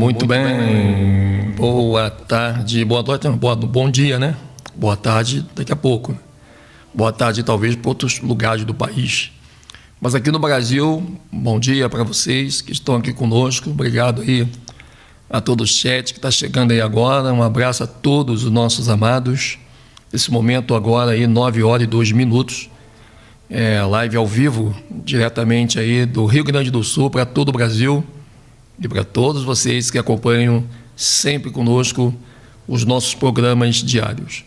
Muito bem. Boa tarde, boa noite, bom dia, né? Boa tarde daqui a pouco. Boa tarde, talvez, para outros lugares do país. Mas aqui no Brasil, bom dia para vocês que estão aqui conosco. Obrigado aí a todo o chat que está chegando aí agora. Um abraço a todos os nossos amados. Esse momento agora aí, 9h02. Live ao vivo, diretamente aí do Rio Grande do Sul para todo o Brasil. E para todos vocês que acompanham sempre conosco os nossos programas diários,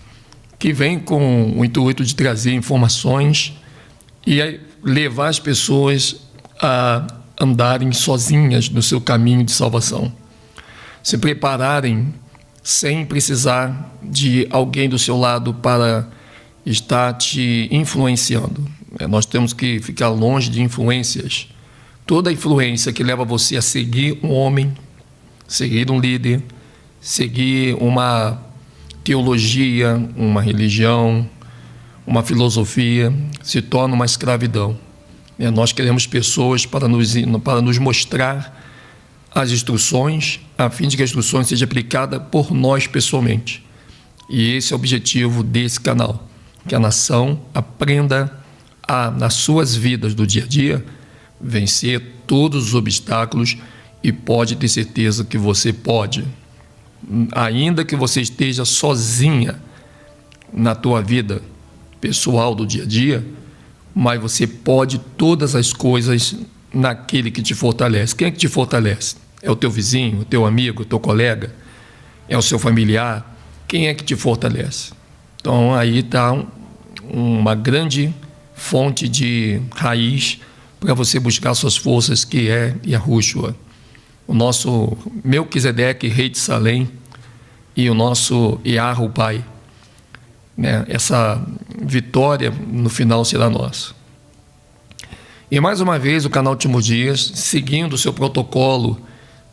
que vem com o intuito de trazer informações e levar as pessoas a andarem sozinhas no seu caminho de salvação, se prepararem sem precisar de alguém do seu lado para estar te influenciando. Nós temos que ficar longe de influências. Toda influência que leva você a seguir um homem, seguir um líder, seguir uma teologia, uma religião, uma filosofia, se torna uma escravidão. Nós queremos pessoas para nos mostrar as instruções, a fim de que a instrução seja aplicada por nós pessoalmente. E esse é o objetivo desse canal, que a nação aprenda nas suas vidas do dia a dia, vencer todos os obstáculos, e pode ter certeza que você pode. Ainda que você esteja sozinha na tua vida pessoal do dia a dia, mas você pode todas as coisas naquele que te fortalece. Quem é que te fortalece? É o teu vizinho, o teu amigo, o teu colega? É o seu familiar? Quem é que te fortalece? Então aí está uma grande fonte de raiz para você buscar suas forças, que é Yahushua, o nosso Melquisedeque, rei de Salém, e o nosso Yahu, Pai. Essa vitória no final será nossa. E mais uma vez o canal Últimos Dias, seguindo o seu protocolo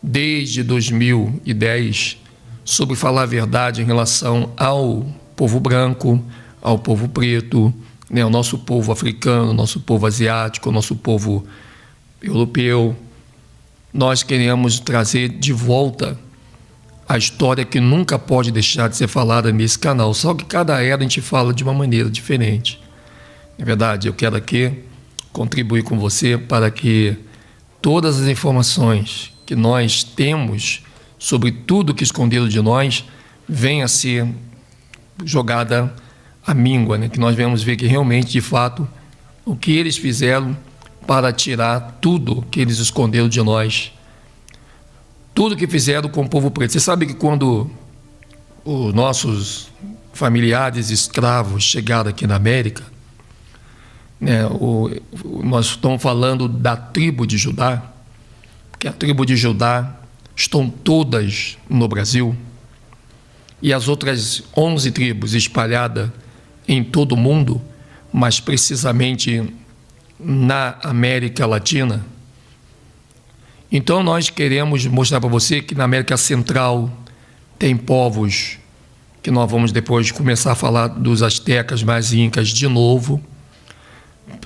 desde 2010, sobre falar a verdade em relação ao povo branco, ao povo preto, o nosso povo africano, o nosso povo asiático, o nosso povo europeu. Nós queremos trazer de volta a história que nunca pode deixar de ser falada nesse canal, só que cada era a gente fala de uma maneira diferente. É verdade, eu quero aqui contribuir com você para que todas as informações que nós temos sobre tudo que escondido de nós venha a ser jogada à míngua, que nós venhamos ver que realmente, de fato, o que eles fizeram para tirar tudo que eles esconderam de nós, tudo que fizeram com o povo preto. Você sabe que quando os nossos familiares escravos chegaram aqui na América, nós estamos falando da tribo de Judá, que a tribo de Judá estão todas no Brasil, e as outras 11 tribos espalhadas em todo o mundo, mas precisamente na América Latina. Então nós queremos mostrar para você que na América Central tem povos, que nós vamos depois começar a falar dos astecas mais incas de novo,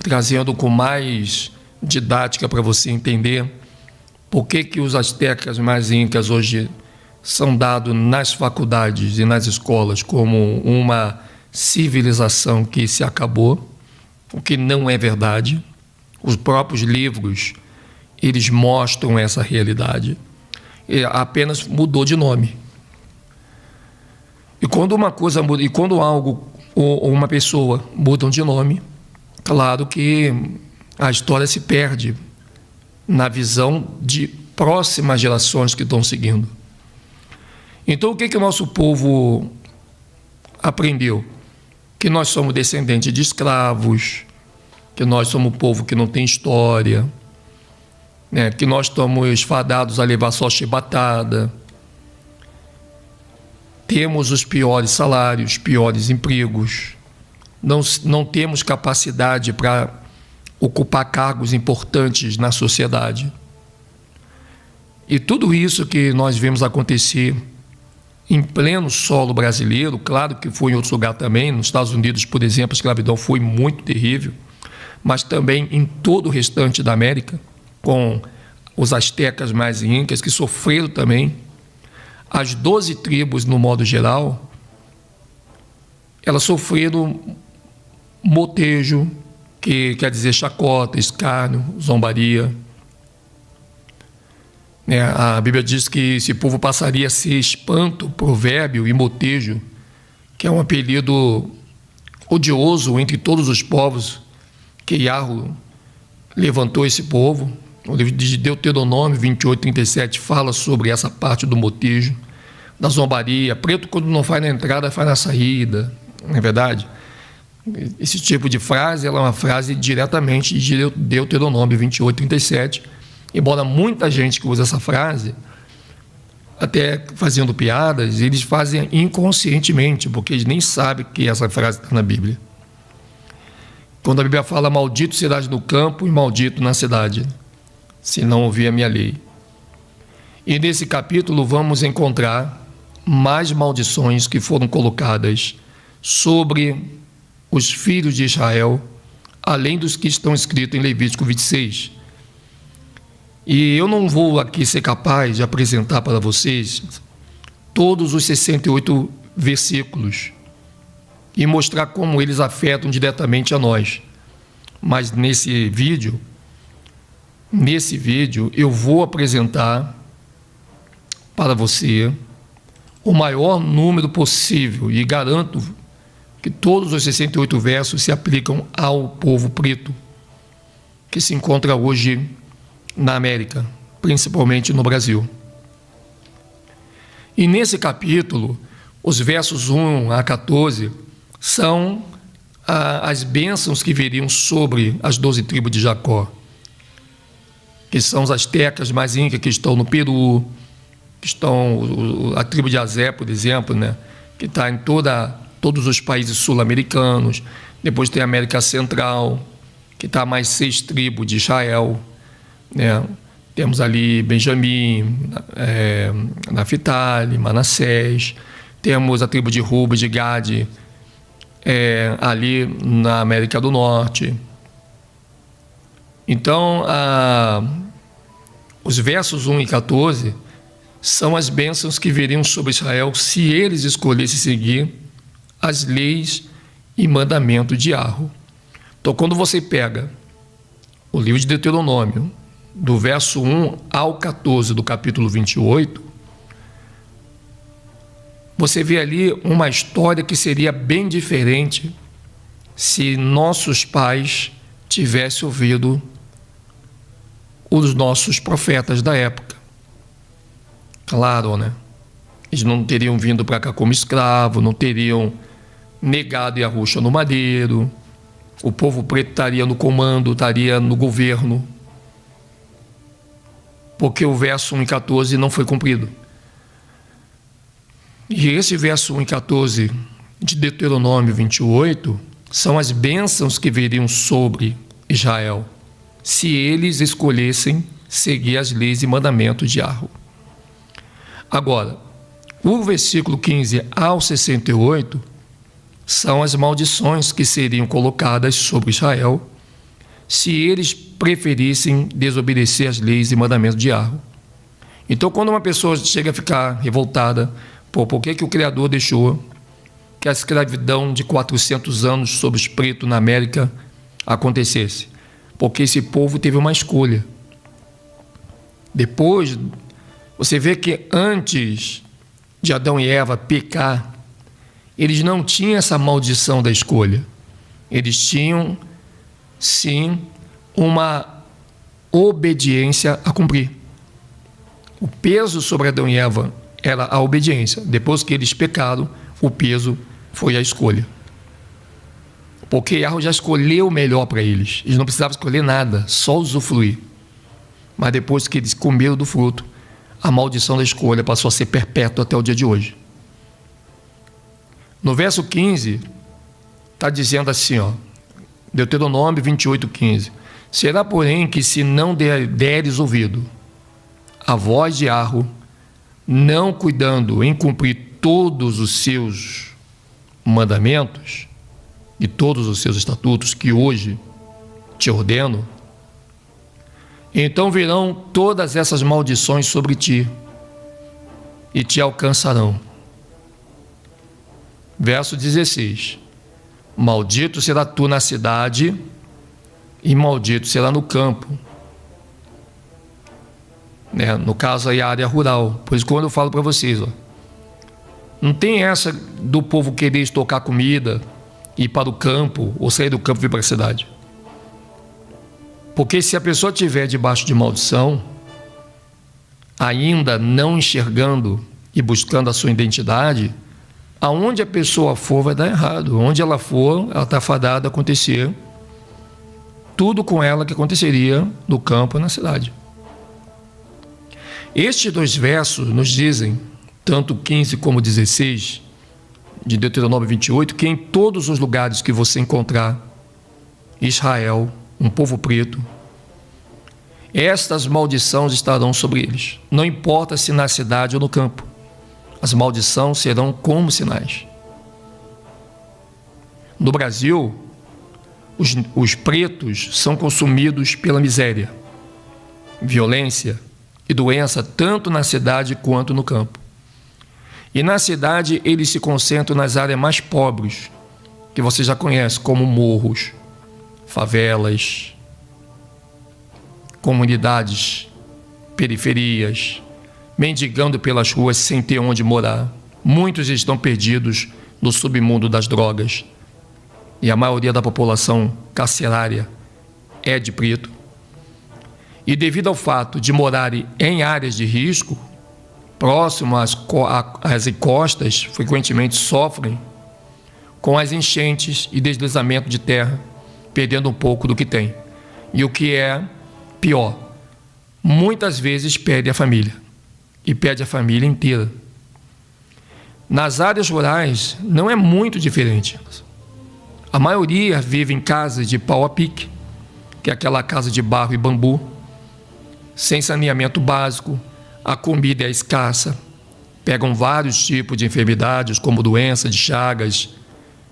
trazendo com mais didática para você entender por que os astecas mais incas hoje são dados nas faculdades e nas escolas como uma civilização que se acabou, o que não é verdade. Os próprios livros, eles mostram essa realidade, apenas mudou de nome. E quando uma coisa muda, e quando algo ou uma pessoa mudam de nome, claro que a história se perde na visão de próximas gerações que estão seguindo. Então o que o nosso povo aprendeu? Que nós somos descendentes de escravos, que nós somos um povo que não tem história, que nós estamos fadados a levar só chibatada, temos os piores salários, piores empregos, não temos capacidade para ocupar cargos importantes na sociedade. E tudo isso que nós vemos acontecer em pleno solo brasileiro, claro que foi em outros lugares também, nos Estados Unidos, por exemplo, a escravidão foi muito terrível, mas também em todo o restante da América, com os astecas mais incas, que sofreram também as 12 tribos, no modo geral, elas sofreram motejo, que quer dizer chacota, escárnio, zombaria. A Bíblia diz que esse povo passaria a ser espanto, provérbio e motejo, que é um apelido odioso entre todos os povos, que Yahweh levantou esse povo. O livro de Deuteronômio 28:37 fala sobre essa parte do motejo, da zombaria. Preto, quando não faz na entrada, faz na saída, não é verdade? Esse tipo de frase, ela é uma frase diretamente de Deuteronômio 28:37, embora muita gente que usa essa frase, até fazendo piadas, eles fazem inconscientemente, porque eles nem sabem que essa frase está na Bíblia. Quando a Bíblia fala: maldito serás no campo e maldito na cidade, se não ouvir a minha lei. E nesse capítulo vamos encontrar mais maldições que foram colocadas sobre os filhos de Israel, além dos que estão escritos em Levítico 26. E eu não vou aqui ser capaz de apresentar para vocês todos os 68 versículos e mostrar como eles afetam diretamente a nós. Mas nesse vídeo eu vou apresentar para você o maior número possível, e garanto que todos os 68 versos se aplicam ao povo preto que se encontra hoje na América, principalmente no Brasil. E nesse capítulo, os versos 1 a 14 são as bênçãos que viriam sobre as 12 tribos de Jacó, que são os astecas mais incas que estão no Peru, que estão a tribo de Azé, por exemplo, que está em todos os países sul-americanos. Depois tem a América Central, que está mais 6 tribos de Israel. Temos ali Benjamim, Naftali, Manassés. Temos a tribo de Ruben, de Gade, ali na América do Norte. Então, os versos 1 e 14 são as bênçãos que viriam sobre Israel se eles escolhessem seguir as leis e mandamentos de Yahweh. Então, quando você pega o livro de Deuteronômio, do verso 1 ao 14 do capítulo 28, você vê ali uma história que seria bem diferente se nossos pais tivessem ouvido os nossos profetas da época. Claro, eles não teriam vindo para cá como escravo, não teriam negado Yahushua no madeiro, o povo preto estaria no comando, estaria no governo, porque o verso 1 e 14 não foi cumprido. E esse verso 1 e 14 de Deuteronômio 28 são as bênçãos que viriam sobre Israel, se eles escolhessem seguir as leis e mandamentos de Yahweh. Agora, o versículo 15 ao 68 são as maldições que seriam colocadas sobre Israel se eles preferissem desobedecer as leis e mandamentos de Yahweh. Então, quando uma pessoa chega a ficar revoltada, por que o Criador deixou que a escravidão de 400 anos sobre os pretos na América acontecesse? Porque esse povo teve uma escolha. Depois, você vê que antes de Adão e Eva pecar, eles não tinham essa maldição da escolha. Eles tinham, sim, uma obediência a cumprir. O peso sobre Adão e Eva era a obediência. Depois que eles pecaram, o peso foi a escolha. Porque Yahweh já escolheu o melhor para eles. Eles não precisavam escolher nada, só usufruir. Mas depois que eles comeram do fruto, a maldição da escolha passou a ser perpétua até o dia de hoje. No verso 15, está dizendo assim, Deuteronômio 28:15. Será, porém, que se não deres ouvido a voz de Yahweh, não cuidando em cumprir todos os seus mandamentos e todos os seus estatutos que hoje te ordeno, então virão todas essas maldições sobre ti e te alcançarão. Verso 16. Maldito será tu na cidade e maldito será no campo. No caso aí, a área rural. Pois quando eu falo para vocês, não tem essa do povo querer estocar comida, ir para o campo, ou sair do campo e vir para a cidade. Porque se a pessoa estiver debaixo de maldição, ainda não enxergando e buscando a sua identidade, aonde a pessoa for vai dar errado. Onde ela for, ela está fadada a acontecer tudo com ela que aconteceria no campo e na cidade. Estes 2 versos nos dizem, tanto 15 como 16, de Deuteronômio 28, que em todos os lugares que você encontrar Israel, um povo preto, estas maldições estarão sobre eles. Não importa se na cidade ou no campo, as maldições serão como sinais. No Brasil, os pretos são consumidos pela miséria, violência e doença, tanto na cidade quanto no campo. E na cidade eles se concentram nas áreas mais pobres, que você já conhece, como morros, favelas, comunidades, periferias, mendigando pelas ruas sem ter onde morar. Muitos estão perdidos no submundo das drogas. E a maioria da população carcerária é de preto. E devido ao fato de morarem em áreas de risco, próximo às encostas, frequentemente sofrem com as enchentes e deslizamento de terra, perdendo um pouco do que tem. E o que é pior, muitas vezes perde a família, e perde a família inteira. Nas áreas rurais não é muito diferente. A maioria vive em casas de pau a pique, que é aquela casa de barro e bambu, sem saneamento básico, a comida é escassa, pegam vários tipos de enfermidades, como doença de Chagas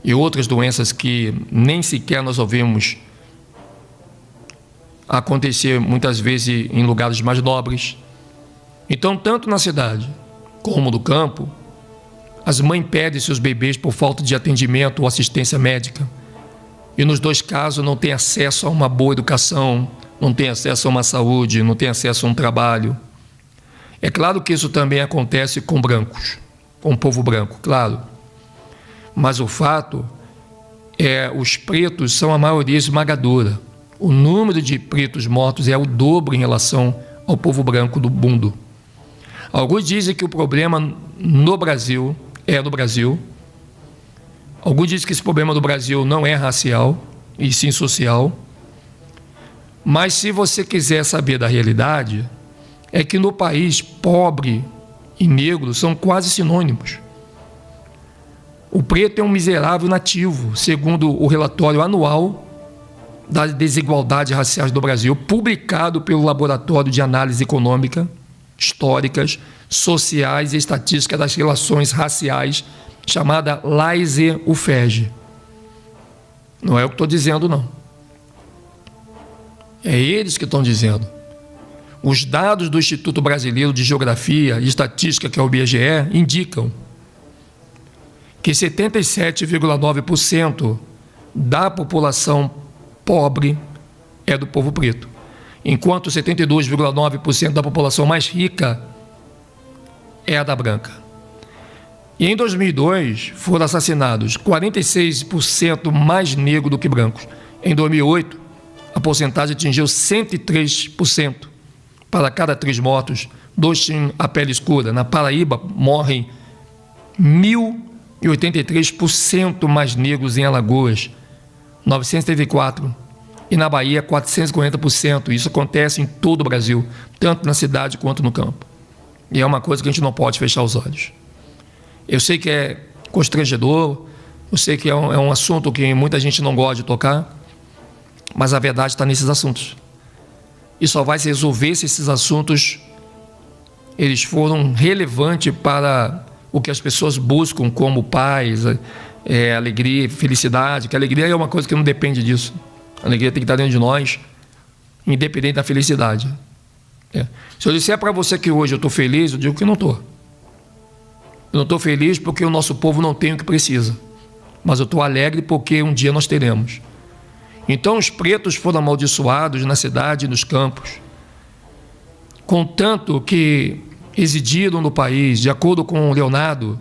e outras doenças que nem sequer nós ouvimos acontecer muitas vezes em lugares mais nobres. Então, tanto na cidade como no campo, as mães perdem seus bebês por falta de atendimento ou assistência médica. E nos 2 casos não tem acesso a uma boa educação, não tem acesso a uma saúde, não tem acesso a um trabalho. É claro que isso também acontece com brancos, com o povo branco, claro. Mas o fato é, os pretos são a maioria esmagadora. O número de pretos mortos é o dobro em relação ao povo branco do mundo. Alguns dizem que o problema no Brasil é no Brasil. Alguns dizem que esse problema do Brasil não é racial, e sim social. Mas se você quiser saber da realidade, é que no país pobre e negro são quase sinônimos. O preto é um miserável nativo, segundo o relatório anual das desigualdades raciais do Brasil, publicado pelo Laboratório de Análise Econômica, Históricas, Sociais e Estatística das Relações Raciais, chamada LAISE-UFERJ. Não é eu que estou dizendo, não. É eles que estão dizendo. Os dados do Instituto Brasileiro de Geografia e Estatística, que é o IBGE, indicam que 77,9% da população pobre é do povo preto, enquanto 72,9% da população mais rica é a da branca. E em 2002 foram assassinados 46% mais negros do que brancos. Em 2008, a porcentagem atingiu 103%. Para cada 3 mortos, 2 tinham a pele escura. Na Paraíba, morrem 1.083% mais negros em Alagoas, 934%. E na Bahia, 440%. Isso acontece em todo o Brasil, tanto na cidade quanto no campo. E é uma coisa que a gente não pode fechar os olhos. Eu sei que é constrangedor, eu sei que é um assunto que muita gente não gosta de tocar, mas a verdade está nesses assuntos. E só vai se resolver se esses assuntos eles foram relevantes para o que as pessoas buscam como paz, alegria, felicidade. Que a alegria é uma coisa que não depende disso. A alegria tem que estar dentro de nós, independente da felicidade. Se eu disser para você que hoje eu estou feliz, eu digo que não estou. Eu não estou feliz porque o nosso povo não tem o que precisa, mas eu estou alegre porque um dia nós teremos. Então os pretos foram amaldiçoados na cidade e nos campos, contanto que residiram no país, de acordo com Leonardo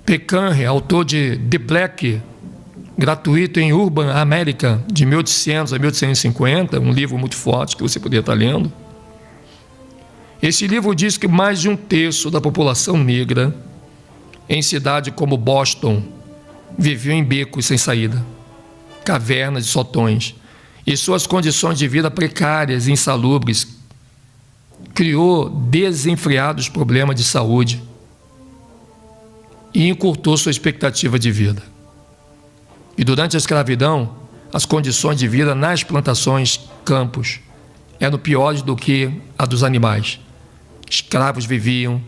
Pecanre, autor de The Black, gratuito em Urban America, de 1800 a 1850, um livro muito forte que você poderia estar lendo. Esse livro diz que mais de um terço da população negra em cidades como Boston viveu em becos sem saída, cavernas e sotões, e suas condições de vida precárias e insalubres criou desenfreados problemas de saúde e encurtou sua expectativa de vida. E durante a escravidão, as condições de vida nas plantações, campos, eram piores do que a dos animais. Escravos viviam,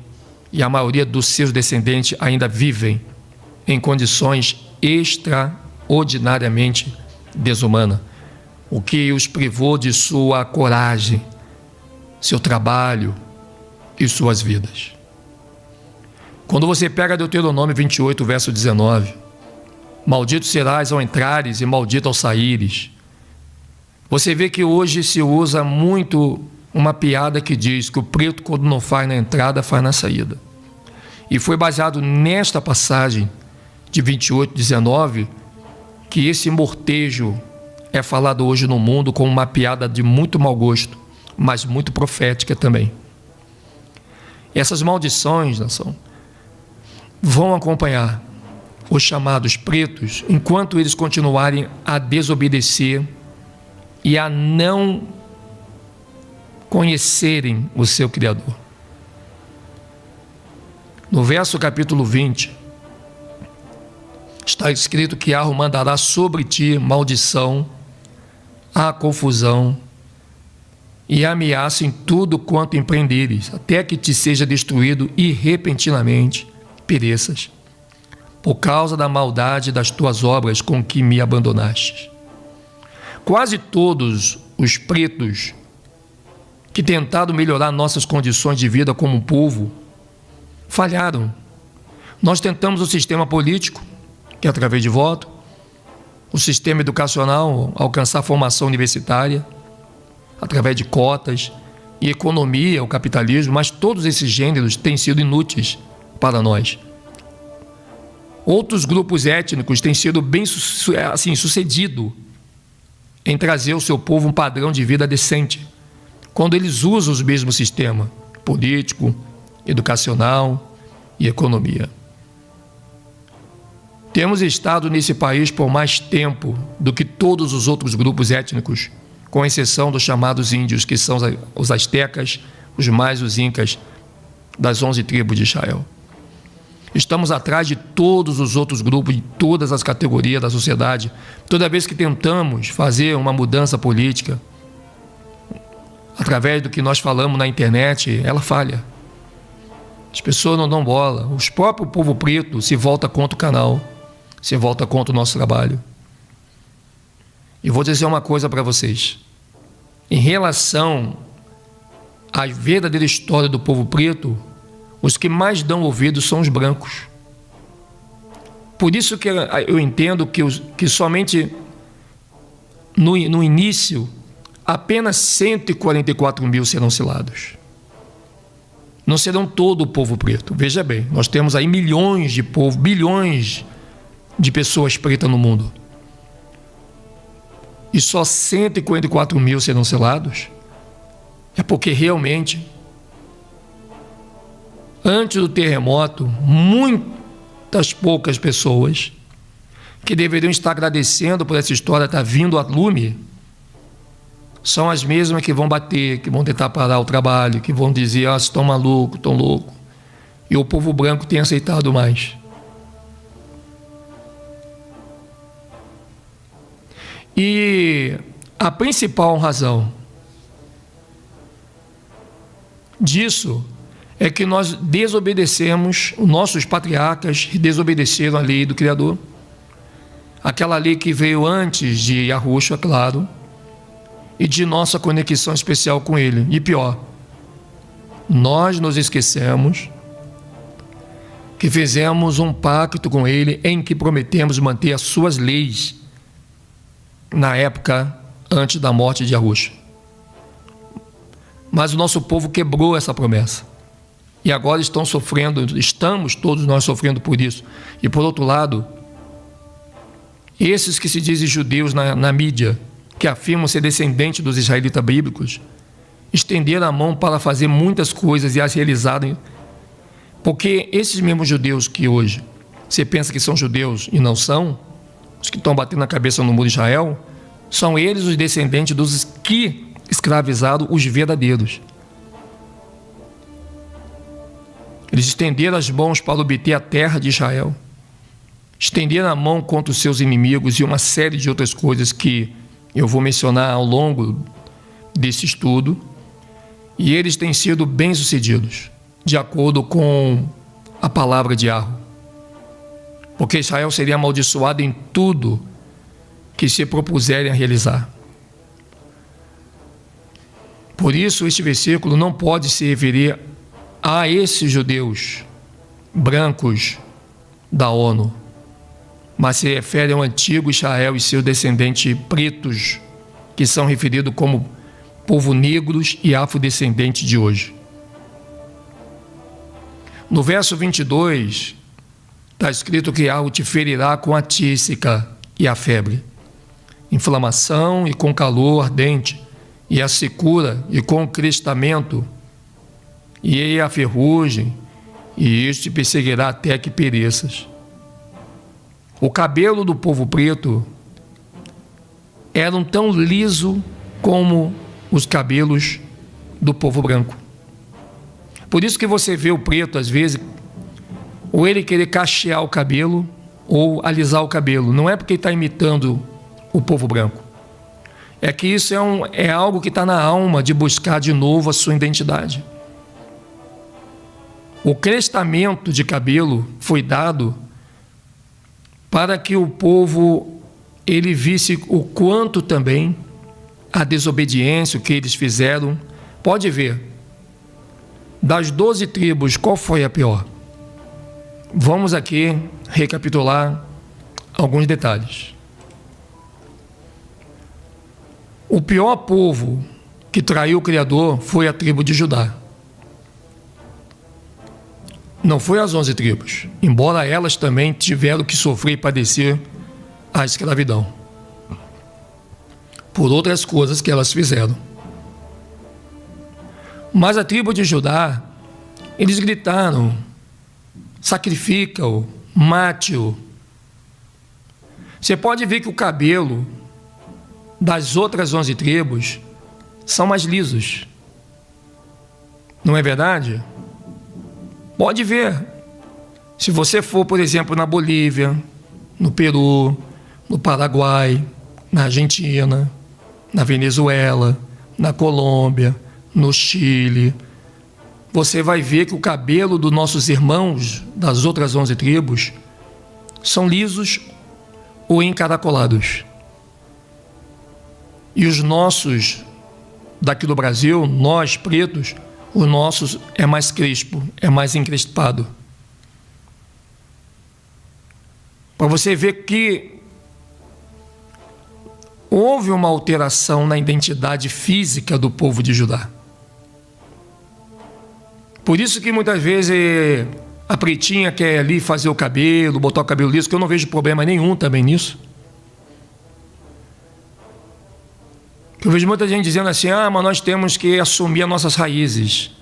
e a maioria dos seus descendentes ainda vivem, em condições extraordinariamente desumanas, o que os privou de sua coragem, seu trabalho e suas vidas. Quando você pega Deuteronômio 28, verso 19, maldito serás ao entrares e maldito ao saíres, você vê que hoje se usa muito uma piada que diz que o preto, quando não faz na entrada, faz na saída. E foi baseado nesta passagem de 28, 19, que esse mortejo é falado hoje no mundo como uma piada de muito mau gosto, mas muito profética também. Essas maldições, nação, vão acompanhar os chamados pretos enquanto eles continuarem a desobedecer e a não conhecerem o seu Criador. No verso capítulo 20, está escrito que Yahweh mandará sobre ti maldição, a confusão e ameaça em tudo quanto empreenderes, até que te seja destruído e repentinamente pereças, por causa da maldade das tuas obras com que me abandonaste. Quase todos os pretos que tentaram melhorar nossas condições de vida como um povo falharam. Nós tentamos o sistema político, que é através de voto, o sistema educacional, alcançar formação universitária, através de cotas, e economia, o capitalismo, mas todos esses gêneros têm sido inúteis para nós. Outros grupos étnicos têm sido bem sucedidos em trazer ao seu povo um padrão de vida decente, quando eles usam os mesmos sistemas político, educacional e economia. Temos estado nesse país por mais tempo do que todos os outros grupos étnicos, com exceção dos chamados índios, que são os astecas, os mais os incas, das 11 tribos de Israel. Estamos atrás de todos os outros grupos, de todas as categorias da sociedade. Toda vez que tentamos fazer uma mudança política, através do que nós falamos na internet, ela falha. As pessoas não dão bola. O próprio povo preto se volta contra o canal, se volta contra o nosso trabalho. E vou dizer uma coisa para vocês. Em relação à verdadeira história do povo preto, os que mais dão ouvido são os brancos. Por isso que eu entendo que somente no início, apenas 144 mil serão selados. Não serão todo o povo preto. Veja bem, nós temos aí milhões de povo, bilhões de pessoas pretas no mundo. E só 144 mil serão selados. É porque realmente, antes do terremoto, muitas poucas pessoas que deveriam estar agradecendo por essa história estar vindo a lume, são as mesmas que vão bater, que vão tentar parar o trabalho, que vão dizer, vocês estão malucos, estão loucos. E o povo branco tem aceitado mais. E a principal razão disso é que nós desobedecemos, os nossos patriarcas desobedeceram a lei do Criador, aquela lei que veio antes de Yahushua, claro, e de nossa conexão especial com Ele. E pior, nós nos esquecemos que fizemos um pacto com ele em que prometemos manter as suas leis na época antes da morte de Yahushua. Mas o nosso povo quebrou essa promessa. E agora estamos todos nós sofrendo por isso. E por outro lado, esses que se dizem judeus na mídia, que afirmam ser descendentes dos israelitas bíblicos, estenderam a mão para fazer muitas coisas e as realizarem. Porque esses mesmos judeus que hoje você pensa que são judeus e não são, os que estão batendo a cabeça no muro de Israel, são eles os descendentes dos que escravizaram os verdadeiros. Eles estenderam as mãos para obter a terra de Israel, estenderam a mão contra os seus inimigos e uma série de outras coisas que eu vou mencionar ao longo desse estudo, e eles têm sido bem-sucedidos, de acordo com a palavra de Yahweh. Porque Israel seria amaldiçoado em tudo que se propuserem a realizar. Por isso, este versículo não pode se referir a esses judeus brancos da ONU, mas se refere ao antigo Israel e seus descendentes pretos, que são referidos como povo negros e afrodescendentes de hoje. No verso 22, está escrito que Yahweh te ferirá com a tísica e a febre, inflamação e com calor ardente, e a secura e com o crestamento, e a ferrugem, e isto te perseguirá até que pereças. O cabelo do povo preto eram tão liso como os cabelos do povo branco. Por isso que você vê o preto, às vezes, ou ele querer cachear o cabelo, ou alisar o cabelo. Não é porque ele está imitando o povo branco. É que isso é algo que está na alma de buscar de novo a sua identidade. O crestamento de cabelo foi dado para que o povo ele visse o quanto também a desobediência que eles fizeram. Pode ver, das 12 tribos, qual foi a pior? Vamos aqui recapitular alguns detalhes. O pior povo que traiu o Criador foi a tribo de Judá. Não foi as 11 tribos, embora elas também tiveram que sofrer e padecer a escravidão por outras coisas que elas fizeram. Mas a tribo de Judá, eles gritaram: sacrifica-o, mate-o. Você pode ver que o cabelo das outras 11 tribos são mais lisos. Não é verdade? Pode ver. Se você for, por exemplo, na Bolívia, no Peru, no Paraguai, na Argentina, na Venezuela, na Colômbia, no Chile, você vai ver que o cabelo dos nossos irmãos das outras 11 tribos são lisos ou encaracolados. E os nossos daqui do Brasil, nós pretos, os nossos é mais crespo, é mais encrespado. Para você ver que houve uma alteração na identidade física do povo de Judá. Por isso que muitas vezes a pretinha quer ali fazer o cabelo, botar o cabelo liso, que eu não vejo problema nenhum também nisso. Eu vejo muita gente dizendo assim: mas nós temos que assumir as nossas raízes.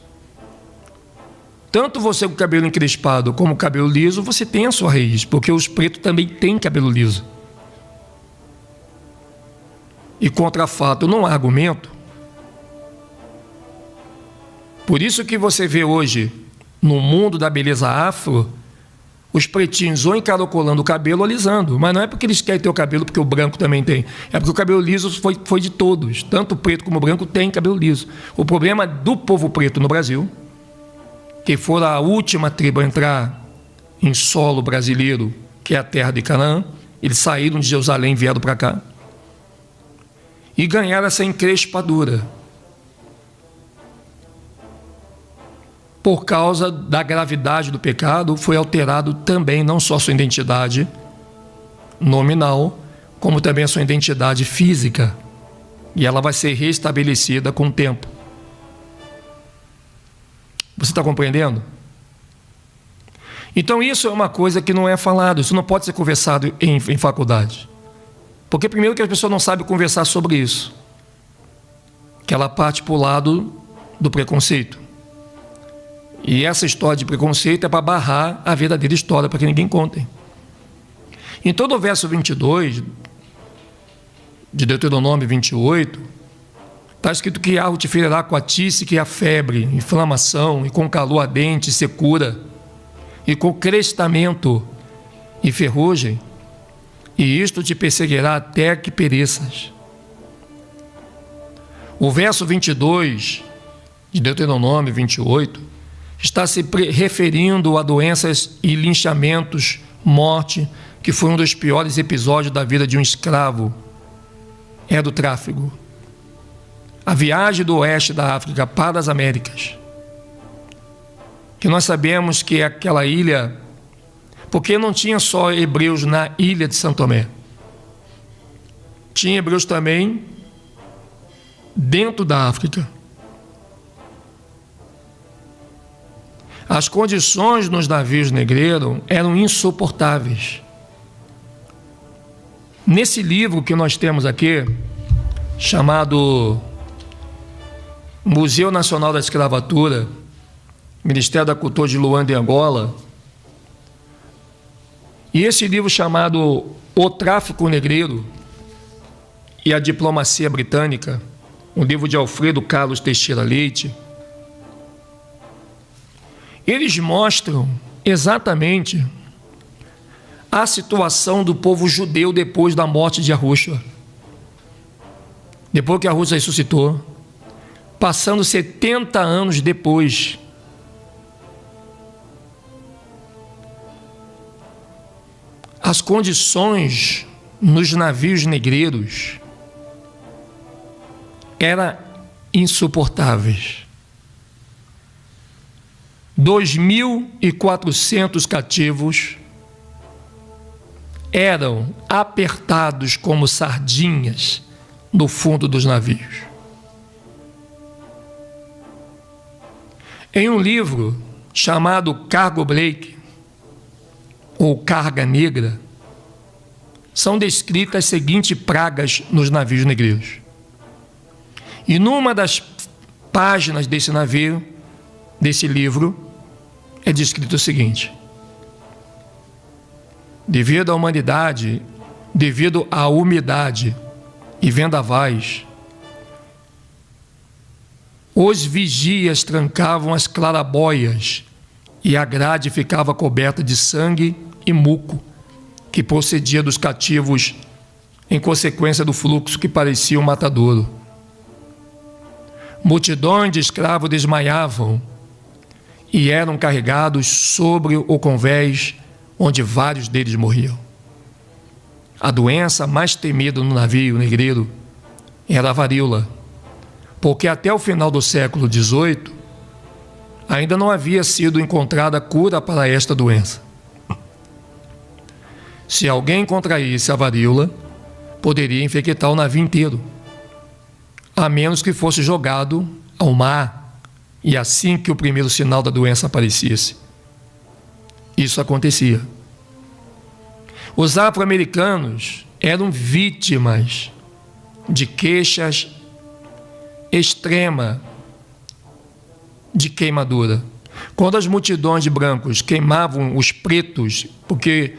Tanto você com o cabelo encrespado como o cabelo liso, você tem a sua raiz, porque os pretos também têm cabelo liso. E contra fato não há argumento. Por isso que você vê hoje, no mundo da beleza afro, os pretinhos ou encaracolando o cabelo ou alisando. Mas não é porque eles querem ter o cabelo, porque o branco também tem. É porque o cabelo liso foi de todos. Tanto o preto como o branco tem cabelo liso. O problema do povo preto no Brasil, que for a última tribo a entrar em solo brasileiro, que é a terra de Canaã, eles saíram de Jerusalém e vieram para cá, e ganharam essa encrespadura. por causa da gravidade do pecado, foi alterado também não só sua identidade nominal, como também a sua identidade física. E ela vai ser restabelecida com o tempo. Você está compreendendo? Então isso é uma coisa que não é falado, isso não pode ser conversado em faculdade. Porque primeiro que as pessoas não sabem conversar sobre isso. Que ela parte para o lado do preconceito. E essa história de preconceito é para barrar a verdadeira história, para que ninguém conte. Então no verso 22 de Deuteronômio 28, está escrito que algo te ferirá com a tice, que é a febre, inflamação, e com calor ardente, secura, e com crestamento e ferrugem, e isto te perseguirá até que pereças. O verso 22 de Deuteronômio 28 está se referindo a doenças e linchamentos, morte, que foi um dos piores episódios da vida de um escravo, é do tráfico. A viagem do oeste da África para as Américas, que nós sabemos que é aquela ilha, porque não tinha só hebreus na ilha de São Tomé, tinha hebreus também dentro da África. As condições nos navios negreiros eram insuportáveis. Nesse livro que nós temos aqui, chamado Museu Nacional da Escravatura, Ministério da Cultura de Luanda e Angola, e esse livro chamado O Tráfico Negreiro e a Diplomacia Britânica, um livro de Alfredo Carlos Teixeira Leite, eles mostram exatamente a situação do povo judeu depois da morte de Yahushua. Depois que Yahushua ressuscitou, passando 70 anos depois, as condições nos navios negreiros eram insuportáveis. 2.400 cativos eram apertados como sardinhas no fundo dos navios. Em um livro chamado Cargo Break, ou Carga Negra, são descritas as seguintes pragas nos navios negreiros. E numa das páginas desse navio, desse livro, é descrito o seguinte: devido à humanidade, devido à umidade e vendavais, os vigias trancavam as clarabóias e a grade ficava coberta de sangue e muco que procedia dos cativos em consequência do fluxo que parecia um matadouro. Multidões de escravos desmaiavam e eram carregados sobre o convés, onde vários deles morriam. A doença mais temida no navio negreiro era a varíola, porque até o final do século XVIII ainda não havia sido encontrada cura para esta doença. Se alguém contraísse a varíola, poderia infectar o navio inteiro, a menos que fosse jogado ao mar, e assim que o primeiro sinal da doença aparecesse. Isso acontecia. Os afro-americanos eram vítimas de queixas extrema de queimadura. Quando as multidões de brancos queimavam os pretos, porque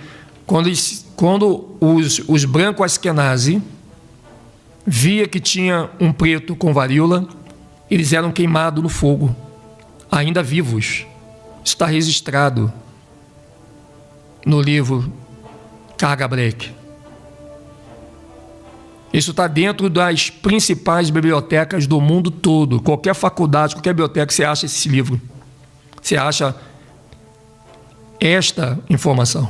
quando os brancos askenazi via que tinha um preto com varíola, eles eram queimados no fogo, ainda vivos. Está registrado no livro Carga Break. Isso está dentro das principais bibliotecas do mundo todo. Qualquer faculdade, qualquer biblioteca, você acha esse livro. Você acha esta informação.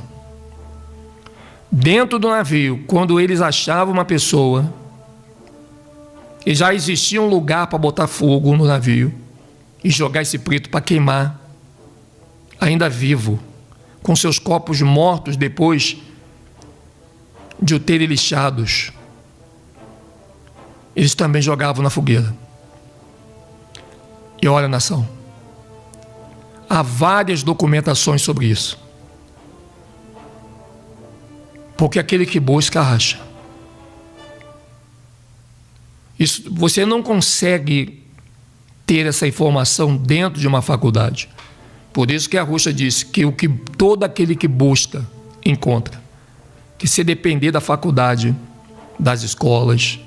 Dentro do navio, quando eles achavam uma pessoa, e já existia um lugar para botar fogo no navio e jogar esse preto para queimar ainda vivo, com seus corpos mortos depois de o terem lixados, eles também jogavam na fogueira. E olha, nação, há várias documentações sobre isso. Porque aquele que busca acha. Isso, você não consegue ter essa informação dentro de uma faculdade. Por isso que a Ruxa disse que todo aquele que busca, encontra. Que se depender da faculdade, das escolas,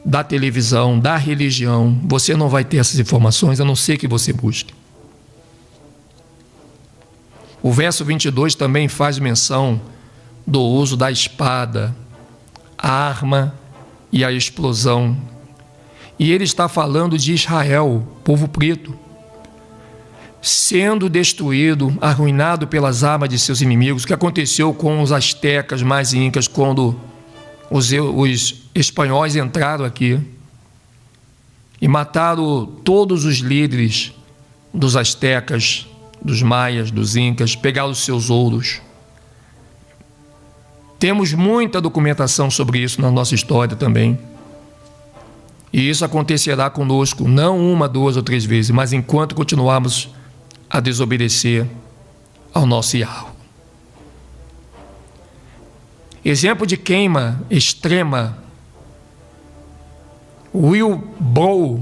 da televisão, da religião, você não vai ter essas informações, a não ser que você busque. O verso 22 também faz menção do uso da espada, a arma e a explosão. E ele está falando de Israel, povo preto, sendo destruído, arruinado pelas armas de seus inimigos, o que aconteceu com os astecas mais incas quando os espanhóis entraram aqui e mataram todos os líderes dos astecas, dos maias, dos incas, pegaram os seus ouros. Temos muita documentação sobre isso na nossa história também. E isso acontecerá conosco, não uma, duas ou três vezes, mas enquanto continuarmos a desobedecer ao nosso Yahweh. Exemplo de queima extrema, Will Brough,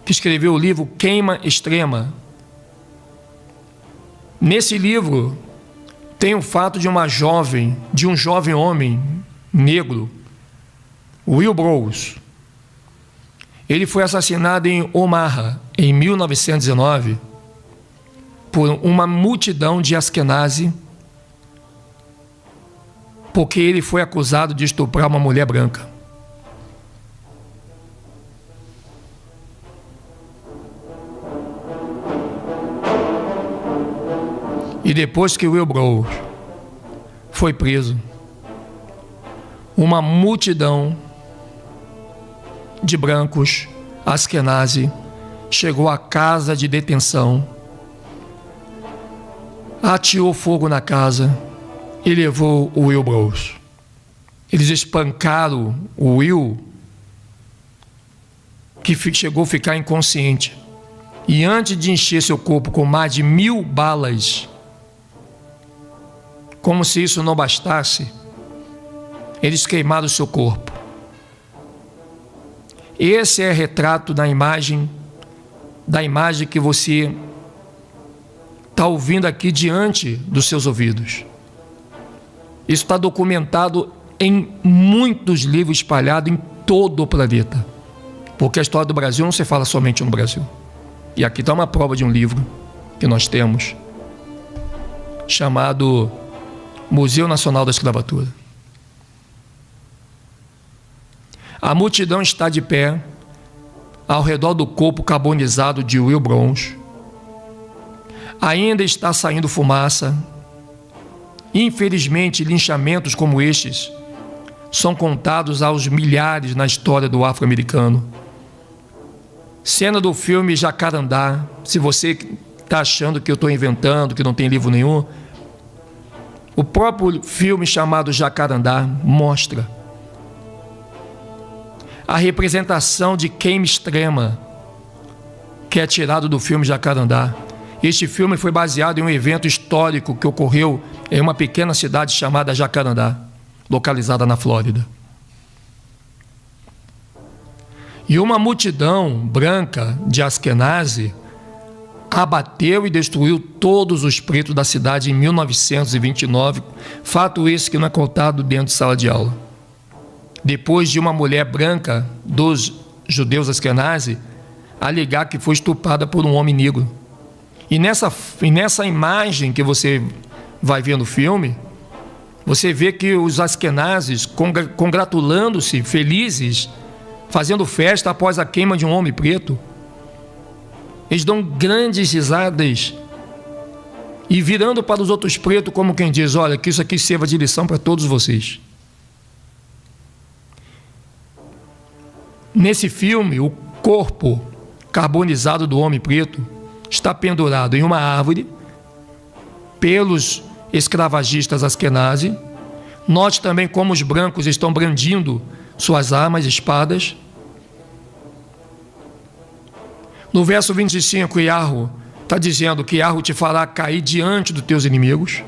que escreveu o livro Queima Extrema. Nesse livro tem o fato de um jovem homem negro, Will Brough. Ele foi assassinado em Omaha, em 1919, por uma multidão de Askenazi, porque ele foi acusado de estuprar uma mulher branca. E depois que Will Brough foi preso, uma multidão de brancos Askenazi chegou à casa de detenção, ateou fogo na casa e levou o Will Brough. Eles espancaram o Will, que chegou a ficar inconsciente. E antes de encher seu corpo com mais de 1000 balas, como se isso não bastasse, eles queimaram o seu corpo. Esse é retrato da imagem que você está ouvindo aqui diante dos seus ouvidos. Isso está documentado em muitos livros espalhados em todo o planeta. Porque a história do Brasil não se fala somente no Brasil. E aqui está uma prova de um livro que nós temos, chamado Museu Nacional da Escravatura. A multidão está de pé ao redor do corpo carbonizado de Will Brough. Ainda está saindo fumaça. Infelizmente, linchamentos como estes são contados aos milhares na história do afro-americano. Cena do filme Jacarandá. Se você está achando que eu estou inventando, que não tem livro nenhum, o próprio filme chamado Jacarandá mostra a representação de queima extrema que é tirado do filme Jacarandá. Este filme foi baseado em um evento histórico que ocorreu em uma pequena cidade chamada Jacarandá, localizada na Flórida. E uma multidão branca de Askenazi abateu e destruiu todos os pretos da cidade em 1929, fato esse que não é contado dentro de sala de aula. Depois de uma mulher branca dos judeus Askenazi alegar que foi estuprada por um homem negro. E nessa imagem que você vai ver no filme, você vê que os Askenazes congratulando-se, felizes, fazendo festa após a queima de um homem preto. Eles dão grandes risadas e virando para os outros pretos como quem diz: olha, que isso aqui sirva de lição para todos vocês. Nesse filme, o corpo carbonizado do homem preto está pendurado em uma árvore pelos escravagistas Askenazi. Note também como os brancos estão brandindo suas armas, espadas. No verso 25, Yahweh está dizendo que Yahweh te fará cair diante dos teus inimigos.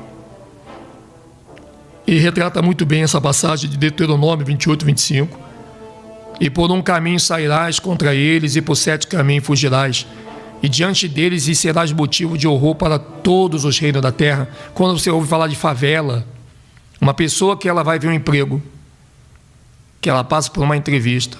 E retrata muito bem essa passagem de Deuteronômio 28, 25. E por um caminho sairás contra eles, e por 7 caminhos fugirás. E diante deles e serás motivo de horror para todos os reinos da terra. Quando você ouve falar de favela, uma pessoa que ela vai ver um emprego, que ela passa por uma entrevista.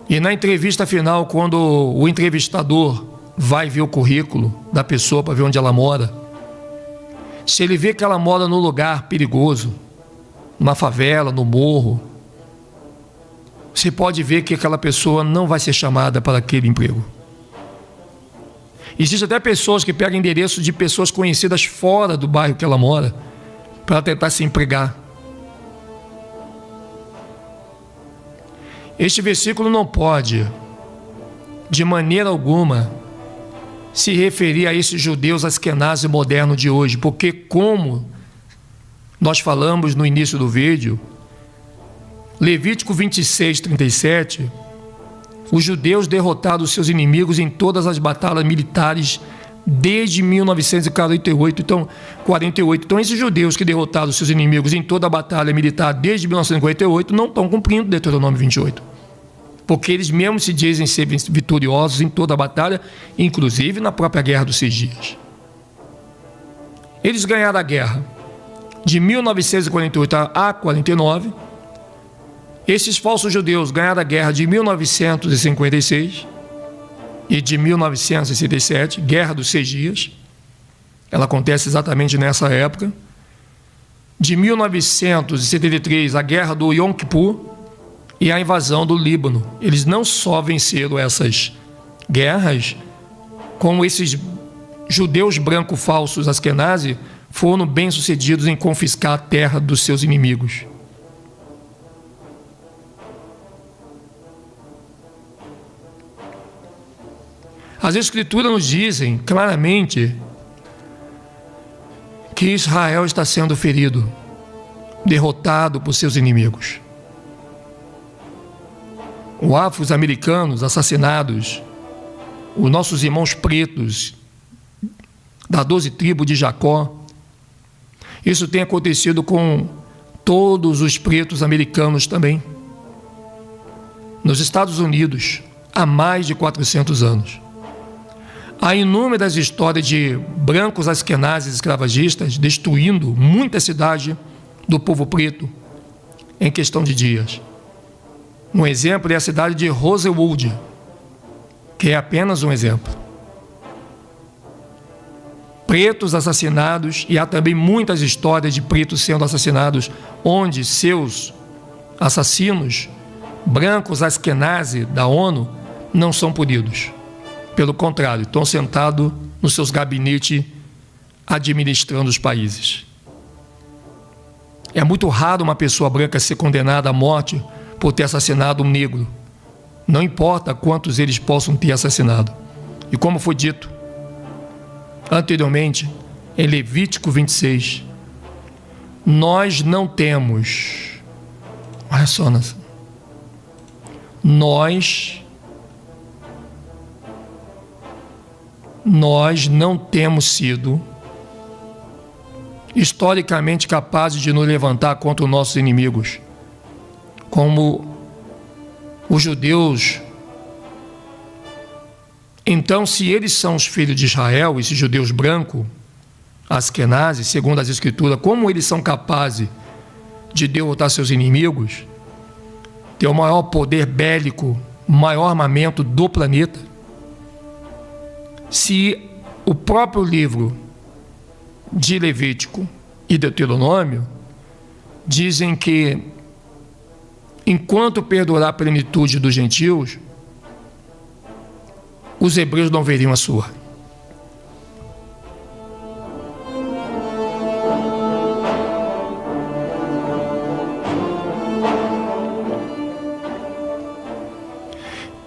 E na entrevista final, quando o entrevistador vai ver o currículo da pessoa para ver onde ela mora, se ele vê que ela mora num lugar perigoso, numa favela, no morro, você pode ver que aquela pessoa não vai ser chamada para aquele emprego. Existem até pessoas que pegam endereço de pessoas conhecidas fora do bairro que ela mora para tentar se empregar. Este versículo não pode, de maneira alguma, se referir a esses judeus askenazi modernos de hoje, porque, como nós falamos no início do vídeo, Levítico 26, 37, os judeus derrotaram os seus inimigos em todas as batalhas militares desde 1948. Então, esses judeus que derrotaram os seus inimigos em toda a batalha militar desde 1948 não estão cumprindo Deuteronômio 28. Porque eles mesmos se dizem ser vitoriosos em toda a batalha, inclusive na própria Guerra dos 6 Dias. Eles ganharam a guerra de 1948 a 49. Esses falsos judeus ganharam a guerra de 1956 e de 1967, Guerra dos 6 Dias. Ela acontece exatamente nessa época. De 1973, a Guerra do Yom Kippur e a invasão do Líbano. Eles não só venceram essas guerras, como esses judeus brancos falsos Askenazi foram bem-sucedidos em confiscar a terra dos seus inimigos. As Escrituras nos dizem claramente que Israel está sendo ferido, derrotado por seus inimigos. Os afro-americanos assassinados, os nossos irmãos pretos da 12 tribos de Jacó. Isso tem acontecido com todos os pretos americanos também. Nos Estados Unidos, há mais de 400 anos. Há inúmeras histórias de brancos askenazes escravagistas destruindo muita cidade do povo preto em questão de dias. Um exemplo é a cidade de Rosewood, que é apenas um exemplo. Pretos assassinados, e há também muitas histórias de pretos sendo assassinados, onde seus assassinos, brancos askenazi da ONU, não são punidos. Pelo contrário, estão sentados nos seus gabinetes administrando os países. É muito raro uma pessoa branca ser condenada à morte por ter assassinado um negro. Não importa quantos eles possam ter assassinado. E como foi dito anteriormente, em Levítico 26, nós não temos, olha só, nós não temos sido historicamente capazes de nos levantar contra os nossos inimigos, como os judeus. Então, se eles são os filhos de Israel, esses judeus brancos, Askenazi, segundo as Escrituras, como eles são capazes de derrotar seus inimigos, ter o maior poder bélico, maior armamento do planeta, se o próprio livro de Levítico e Deuteronômio dizem que, enquanto perdurar a plenitude dos gentios, os hebreus não veriam a sua.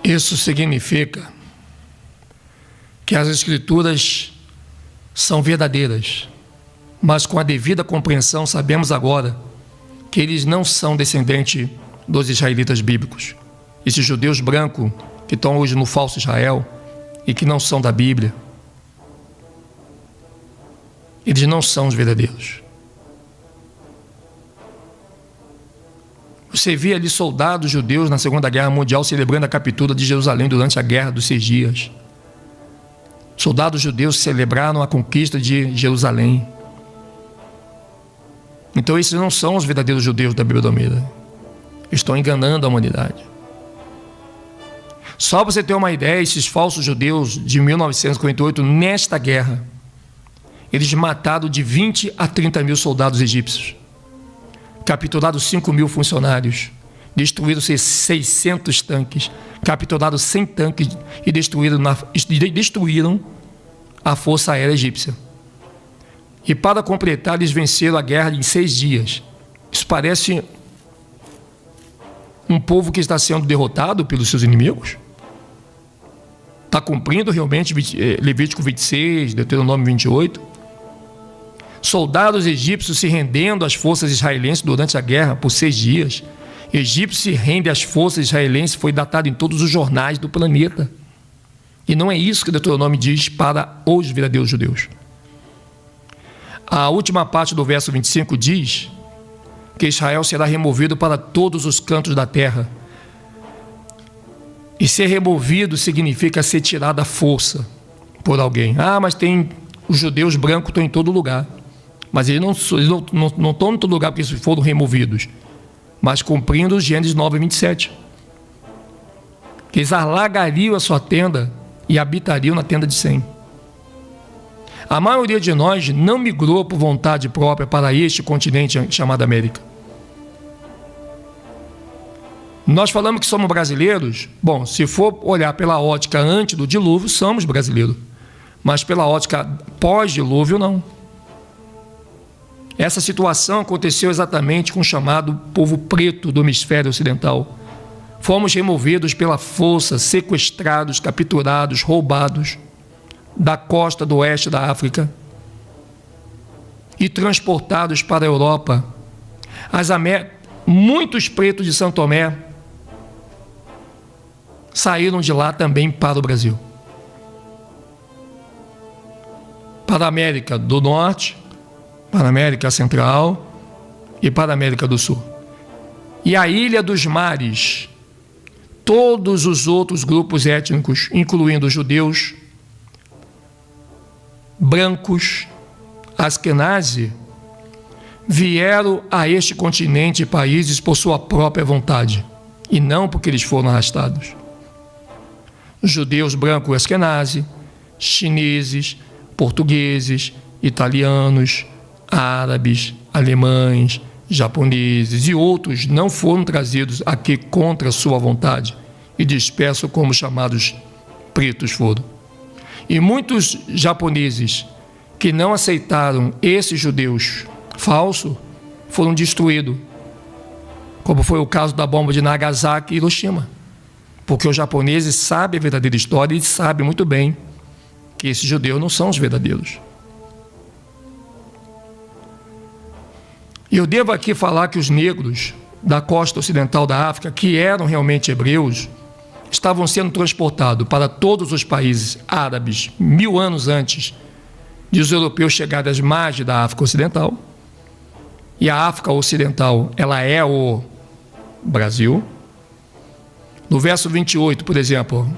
Isso significa que as Escrituras são verdadeiras, mas com a devida compreensão sabemos agora que eles não são descendentes dos israelitas bíblicos. Esses judeus brancos que estão hoje no falso Israel e que não são da Bíblia, eles não são os verdadeiros. Você vê ali soldados judeus na Segunda Guerra Mundial celebrando a captura de Jerusalém durante a Guerra dos 6 Dias. Soldados judeus celebraram a conquista de Jerusalém. Então esses não são os verdadeiros judeus da Bíblia do Almeida. Estão enganando a humanidade. Só para você ter uma ideia, esses falsos judeus de 1948, nesta guerra, eles mataram de 20 a 30 mil soldados egípcios, capturaram 5 mil funcionários, destruíram 600 tanques, capturaram 100 tanques e destruíram a força aérea egípcia. E para completar, eles venceram a guerra em 6 dias. Isso parece um povo que está sendo derrotado pelos seus inimigos? Está cumprindo realmente Levítico 26, Deuteronômio 28? Soldados egípcios se rendendo às forças israelenses durante a guerra por 6 dias. Egípcio se rende às forças israelenses, foi datado em todos os jornais do planeta. E não é isso que Deuteronômio diz para os verdadeiros judeus. A última parte do verso 25 diz que Israel será removido para todos os cantos da terra. E ser removido significa ser tirado à força por alguém. Mas tem os judeus brancos estão em todo lugar. Mas eles não estão em todo lugar porque eles foram removidos, mas cumprindo os Gênesis 9:27. Que eles alargariam a sua tenda e habitariam na tenda de Sem. A maioria de nós não migrou por vontade própria para este continente chamado América. Nós falamos que somos brasileiros. Bom, se for olhar pela ótica antes do dilúvio, somos brasileiros. Mas pela ótica pós-dilúvio, não. Essa situação aconteceu exatamente com o chamado povo preto do hemisfério ocidental. Fomos removidos pela força, sequestrados, capturados, roubados da costa do oeste da África e transportados para a Europa. Muitos pretos de São Tomé saíram de lá também para o Brasil. Para a América do Norte, para a América Central e para a América do Sul. E a Ilha dos Mares, todos os outros grupos étnicos, incluindo os judeus, brancos, Askenazi, vieram a este continente e países por sua própria vontade, e não porque eles foram arrastados. Os judeus brancos Askenazi, chineses, portugueses, italianos, árabes, alemães, japoneses e outros não foram trazidos aqui contra sua vontade e dispersos como chamados pretos foram. E muitos japoneses que não aceitaram esses judeus falsos foram destruídos, como foi o caso da bomba de Nagasaki e Hiroshima, porque os japoneses sabem a verdadeira história e sabem muito bem que esses judeus não são os verdadeiros. E eu devo aqui falar que os negros da costa ocidental da África, que eram realmente hebreus, estavam sendo transportados para todos os países árabes 1000 anos antes de os europeus chegarem às margens da África Ocidental. E a África Ocidental, ela é o Brasil. No verso 28, por exemplo,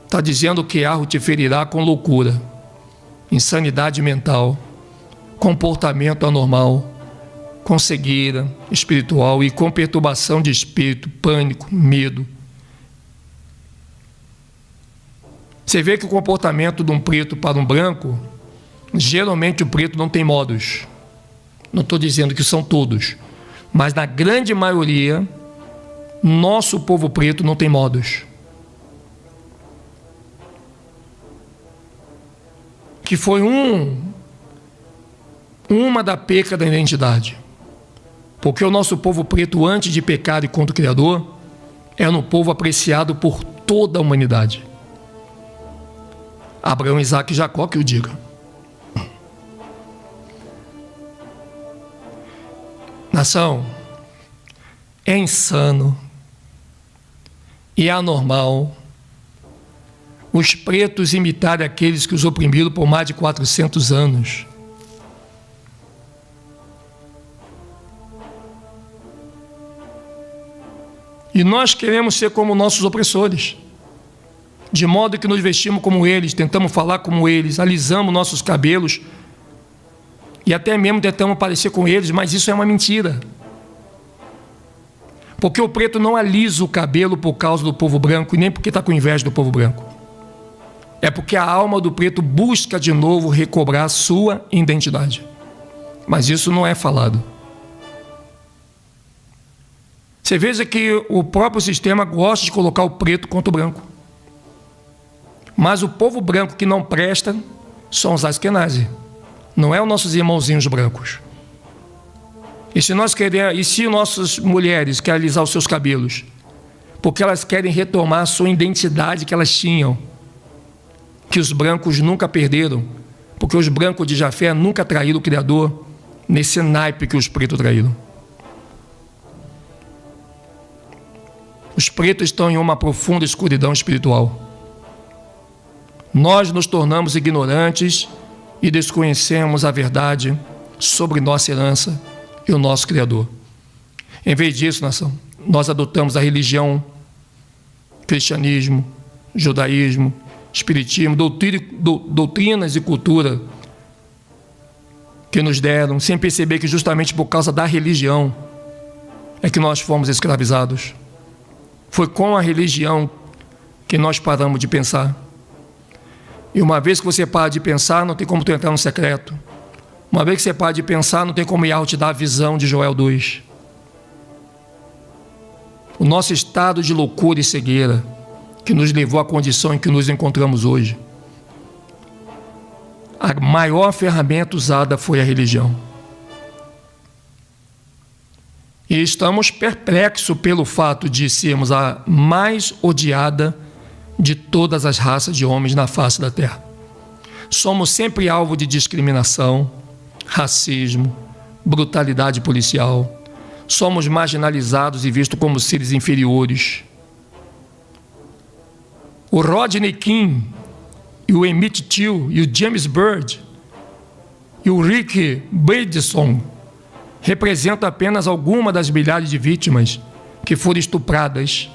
está dizendo que Arro te ferirá com loucura, insanidade mental, comportamento anormal, com cegueira espiritual e com perturbação de espírito, pânico, medo. Você vê que o comportamento de um preto para um branco, geralmente o preto não tem modos. Não estou dizendo que são todos, mas na grande maioria, nosso povo preto não tem modos. Que foi uma da peca da identidade. Porque o nosso povo preto, antes de pecar e contra o Criador, era um povo apreciado por toda a humanidade. Abraão, Isaac e Jacó que o diga. Nação, é insano e anormal os pretos imitarem aqueles que os oprimiram por mais de 400 anos. E nós queremos ser como nossos opressores, de modo que nos vestimos como eles, tentamos falar como eles, alisamos nossos cabelos e até mesmo tentamos parecer com eles, mas isso é uma mentira. Porque o preto não alisa o cabelo por causa do povo branco e nem porque está com inveja do povo branco. É porque a alma do preto busca de novo recobrar sua identidade. Mas isso não é falado. Você veja que o próprio sistema gosta de colocar o preto contra o branco. Mas o povo branco que não presta são os Askenazi. Não é os nossos irmãozinhos brancos. E se nossas mulheres querem alisar os seus cabelos, porque elas querem retomar a sua identidade que elas tinham, que os brancos nunca perderam, porque os brancos de Jafé nunca traíram o Criador nesse naipe que os pretos traíram. Os pretos estão em uma profunda escuridão espiritual. Nós nos tornamos ignorantes e desconhecemos a verdade sobre nossa herança e o nosso Criador. Em vez disso, nação, nós adotamos a religião, cristianismo, judaísmo, espiritismo, doutrinas e cultura que nos deram, sem perceber que justamente por causa da religião é que nós fomos escravizados. Foi com a religião que nós paramos de pensar. E uma vez que você para de pensar, não tem como tu entrar no secreto. Uma vez que você para de pensar, não tem como Yahweh te dar a visão de Joel 2. O nosso estado de loucura e cegueira que nos levou à condição em que nos encontramos hoje. A maior ferramenta usada foi a religião. E estamos perplexos pelo fato de sermos a mais odiada de todas as raças de homens na face da terra. Somos sempre alvo de discriminação, racismo, brutalidade policial. Somos marginalizados e vistos como seres inferiores. O Rodney King, e o Emmett Till, e o James Byrd, e o Rick Bradison representam apenas algumas das milhares de vítimas que foram estupradas,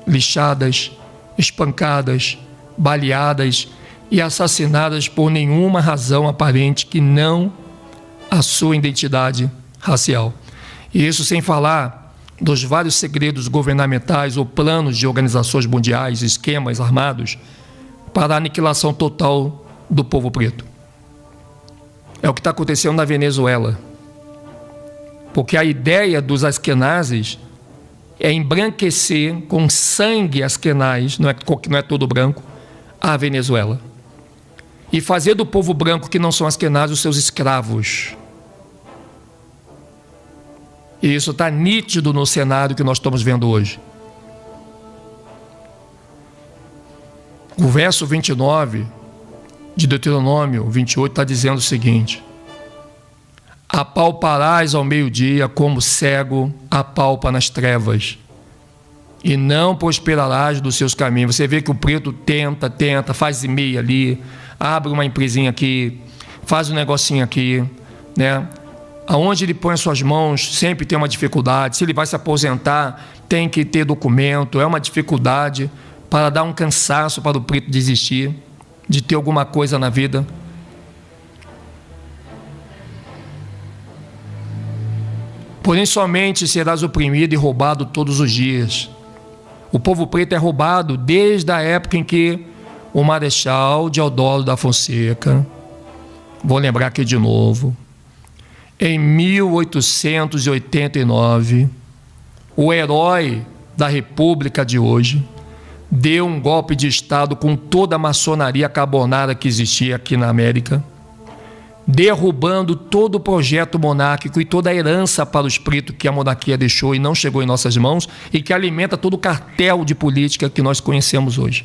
lixadas, espancadas, baleadas e assassinadas por nenhuma razão aparente que não a sua identidade racial. E isso sem falar dos vários segredos governamentais ou planos de organizações mundiais, esquemas armados para a aniquilação total do povo preto. É o que está acontecendo na Venezuela. Porque a ideia dos askenazes é embranquecer com sangue askenaz, que não é todo branco, a Venezuela. E fazer do povo branco que não são askenazes os seus escravos. E isso está nítido no cenário que nós estamos vendo hoje. O verso 29 de Deuteronômio 28 está dizendo o seguinte: apalparás ao meio-dia como cego apalpa nas trevas, e não prosperarás dos seus caminhos. Você vê que o preto tenta, faz e-mail ali, abre uma empresinha aqui, faz um negocinho aqui, né? Aonde ele põe as suas mãos sempre tem uma dificuldade. Se ele vai se aposentar, tem que ter documento, é uma dificuldade para dar um cansaço para o preto desistir de ter alguma coisa na vida. Porém, somente serás oprimido e roubado todos os dias. O povo preto é roubado desde a época em que o Marechal Deodoro da Fonseca, vou lembrar aqui de novo, em 1889, o herói da República de hoje deu um golpe de Estado com toda a maçonaria carbonara que existia aqui na América, derrubando todo o projeto monárquico e toda a herança para os pretos que a monarquia deixou e não chegou em nossas mãos e que alimenta todo o cartel de política que nós conhecemos hoje.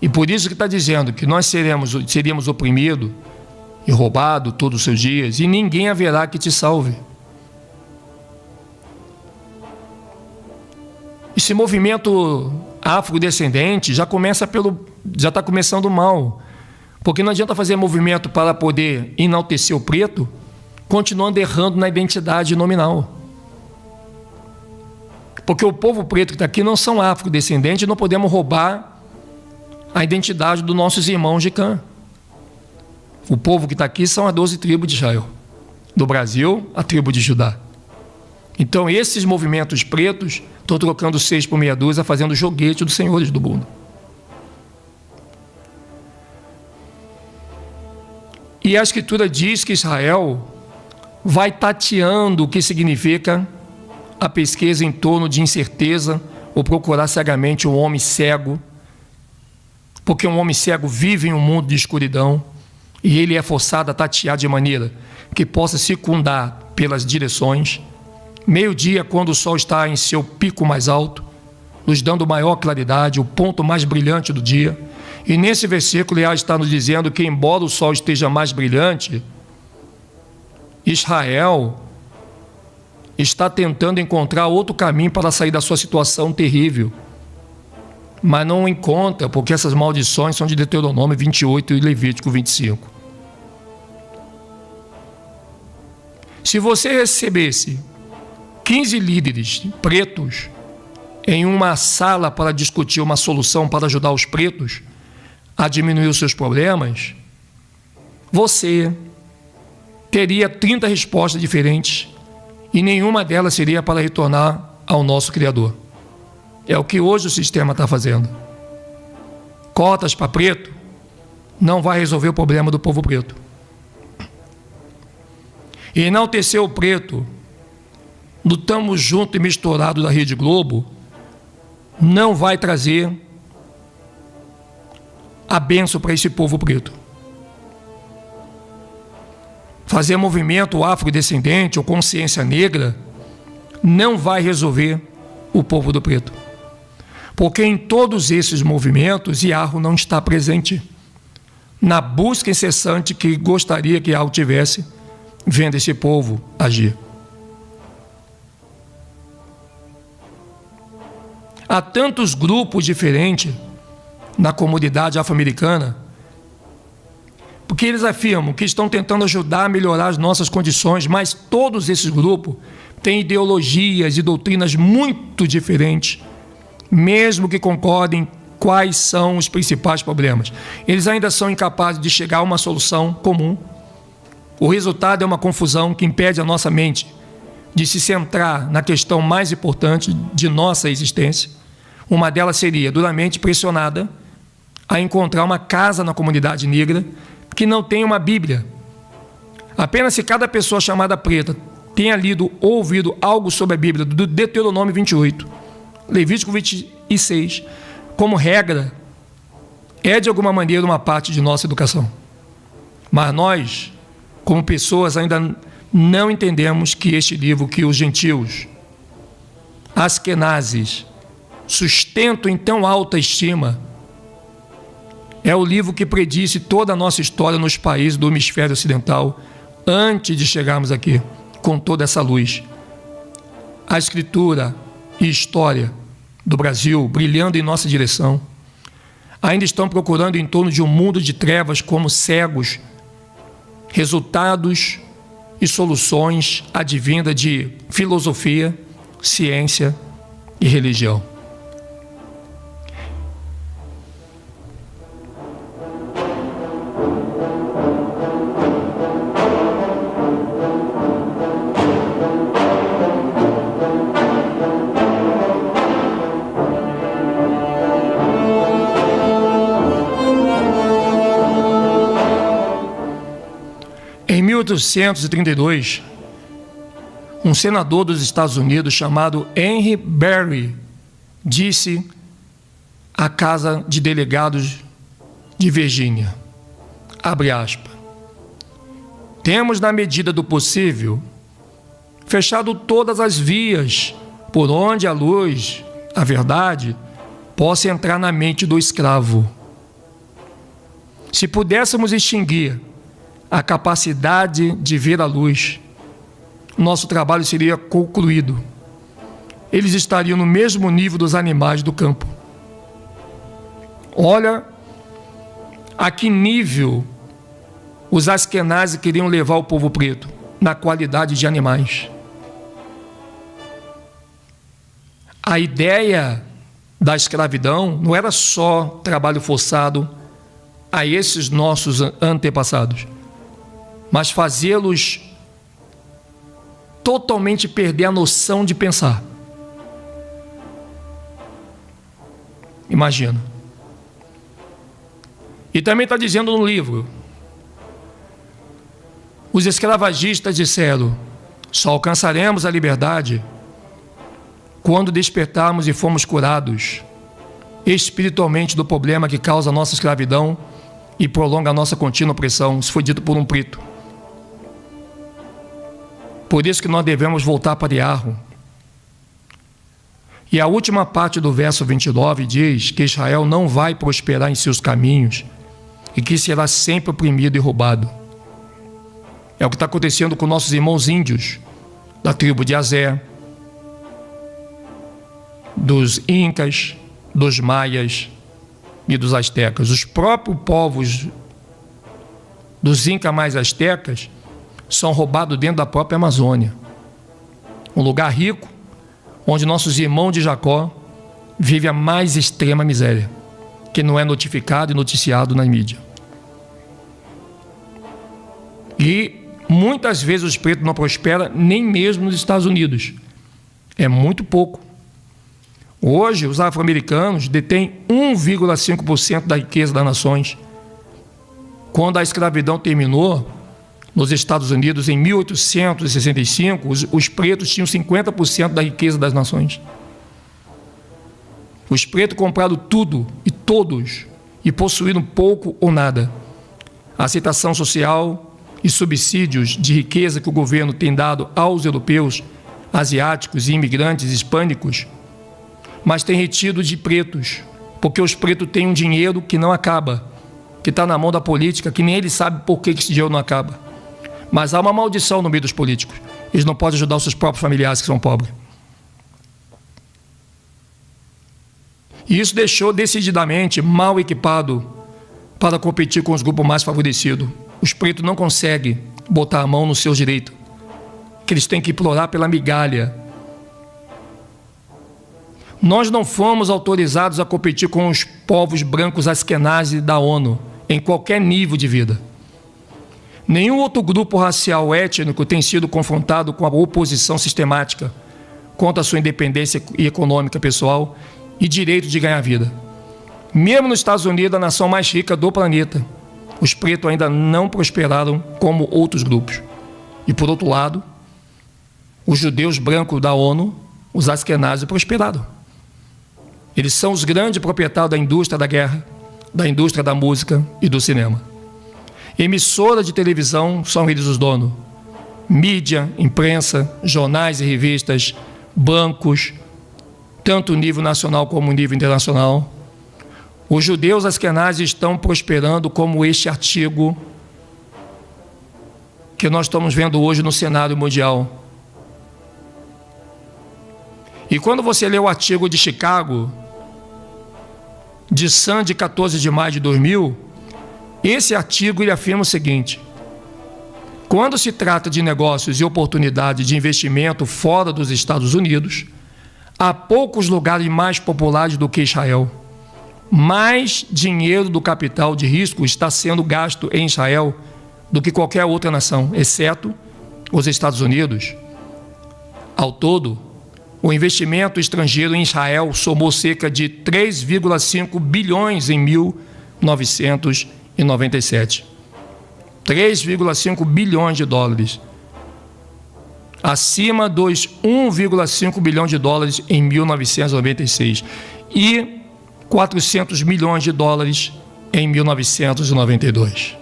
E por isso que está dizendo que nós seríamos oprimidos e roubados todos os seus dias, e ninguém haverá que te salve. Esse movimento afrodescendente já está começando mal, porque não adianta fazer movimento para poder enaltecer o preto, continuando errando na identidade nominal. Porque o povo preto que está aqui não são afrodescendentes, não podemos roubar a identidade dos nossos irmãos de Cã. O povo que está aqui são as 12 tribos de Israel. Do Brasil, a tribo de Judá. Então, esses movimentos pretos estão trocando 6 por meia dúzia, fazendo joguete dos senhores do mundo. E a Escritura diz que Israel vai tateando o que significa a pesquisa em torno de incerteza ou procurar cegamente um homem cego, porque um homem cego vive em um mundo de escuridão e ele é forçado a tatear de maneira que possa circundar pelas direções. Meio-dia, quando o sol está em seu pico mais alto, nos dando maior claridade, o ponto mais brilhante do dia. E nesse versículo, Elias está nos dizendo que, embora o sol esteja mais brilhante, Israel está tentando encontrar outro caminho para sair da sua situação terrível. Mas não encontra, porque essas maldições são de Deuteronômio 28 e Levítico 25. Se você recebesse 15 líderes pretos em uma sala para discutir uma solução para ajudar os pretos a diminuir os seus problemas, você teria 30 respostas diferentes e nenhuma delas seria para retornar ao nosso Criador. É o que hoje o sistema está fazendo. Cotas para preto não vai resolver o problema do povo preto. E enaltecer o preto do tamo junto e misturado da Rede Globo não vai trazer a bênção para esse povo preto. Fazer movimento afrodescendente ou consciência negra não vai resolver o povo do preto. Porque em todos esses movimentos, Yahweh não está presente na busca incessante que gostaria que Yahweh tivesse vendo esse povo agir. Há tantos grupos diferentes na comunidade afro-americana, porque eles afirmam que estão tentando ajudar a melhorar as nossas condições, mas todos esses grupos têm ideologias e doutrinas muito diferentes, mesmo que concordem quais são os principais problemas. Eles ainda são incapazes de chegar a uma solução comum. O resultado é uma confusão que impede a nossa mente de se centrar na questão mais importante de nossa existência. Uma delas seria duramente pressionada a encontrar uma casa na comunidade negra que não tenha uma Bíblia. Apenas se cada pessoa chamada preta tenha lido ou ouvido algo sobre a Bíblia, do Deuteronômio 28, Levítico 26, como regra, é de alguma maneira uma parte de nossa educação. Mas nós, como pessoas, ainda não entendemos que este livro que os gentios, askenazes, sustentam em tão alta estima, é o livro que predisse toda a nossa história nos países do hemisfério ocidental, antes de chegarmos aqui, com toda essa luz. A escritura e história do Brasil, brilhando em nossa direção, ainda estão procurando em torno de um mundo de trevas como cegos, resultados e soluções advindas de filosofia, ciência e religião. Em 1832, um senador dos Estados Unidos chamado Henry Berry disse à Casa de Delegados de Virgínia, abre aspas, temos, na medida do possível, fechado todas as vias por onde a luz, a verdade, possa entrar na mente do escravo. Se pudéssemos extinguir a capacidade de ver a luz, nosso trabalho seria concluído. Eles estariam no mesmo nível dos animais do campo. Olha a que nível os askenazes queriam levar o povo preto, na qualidade de animais. A ideia da escravidão não era só trabalho forçado a esses nossos antepassados, mas fazê-los totalmente perder a noção de pensar. Imagina. E também está dizendo no livro, os escravagistas disseram: só alcançaremos a liberdade quando despertarmos e formos curados espiritualmente do problema que causa a nossa escravidão e prolonga a nossa contínua opressão. Isso foi dito por um preto. Por isso que nós devemos voltar para Yarro. E a última parte do verso 29 diz que Israel não vai prosperar em seus caminhos e que será sempre oprimido e roubado. É o que está acontecendo com nossos irmãos índios, da tribo de Azé, dos Incas, dos Maias e dos Astecas. Os próprios povos dos Incas mais Astecas são roubados dentro da própria Amazônia. Um lugar rico, onde nossos irmãos de Jacó vivem a mais extrema miséria, que não é notificado e noticiado na mídia. E muitas vezes os pretos não prosperam nem mesmo nos Estados Unidos. É muito pouco. Hoje, os afro-americanos detêm 1,5% da riqueza das nações. Quando a escravidão terminou nos Estados Unidos, em 1865, os pretos tinham 50% da riqueza das nações. Os pretos compraram tudo e todos e possuíram pouco ou nada. A aceitação social e subsídios de riqueza que o governo tem dado aos europeus, asiáticos e imigrantes hispânicos, mas tem retido de pretos, porque os pretos têm um dinheiro que não acaba, que está na mão da política, que nem eles sabem por que esse dinheiro não acaba. Mas há uma maldição no meio dos políticos. Eles não podem ajudar os seus próprios familiares que são pobres. E isso deixou decididamente mal equipado para competir com os grupos mais favorecidos. Os pretos não conseguem botar a mão nos seus direitos, que eles têm que implorar pela migalha. Nós não fomos autorizados a competir com os povos brancos askenazes da ONU, em qualquer nível de vida. Nenhum outro grupo racial étnico tem sido confrontado com a oposição sistemática contra a sua independência econômica pessoal e direito de ganhar vida. Mesmo nos Estados Unidos, a nação mais rica do planeta, os pretos ainda não prosperaram como outros grupos. E, por outro lado, os judeus brancos da ONU, os askenazes, prosperaram. Eles são os grandes proprietários da indústria da guerra, da indústria da música e do cinema. Emissoras de televisão são eles os donos. Mídia, imprensa, jornais e revistas, bancos, tanto nível nacional como nível internacional. Os judeus askenazes estão prosperando como este artigo que nós estamos vendo hoje no cenário mundial. E quando você lê o artigo de Chicago, de Sun, de 14 de maio de 2000, esse artigo ele afirma o seguinte: quando se trata de negócios e oportunidades de investimento fora dos Estados Unidos, há poucos lugares mais populares do que Israel. Mais dinheiro do capital de risco está sendo gasto em Israel do que qualquer outra nação, exceto os Estados Unidos. Ao todo, o investimento estrangeiro em Israel somou cerca de 3,5 bilhões em 1997. 3,5 bilhões de dólares. Acima dos 1,5 bilhão de dólares em 1996. E 400 milhões de dólares em 1992.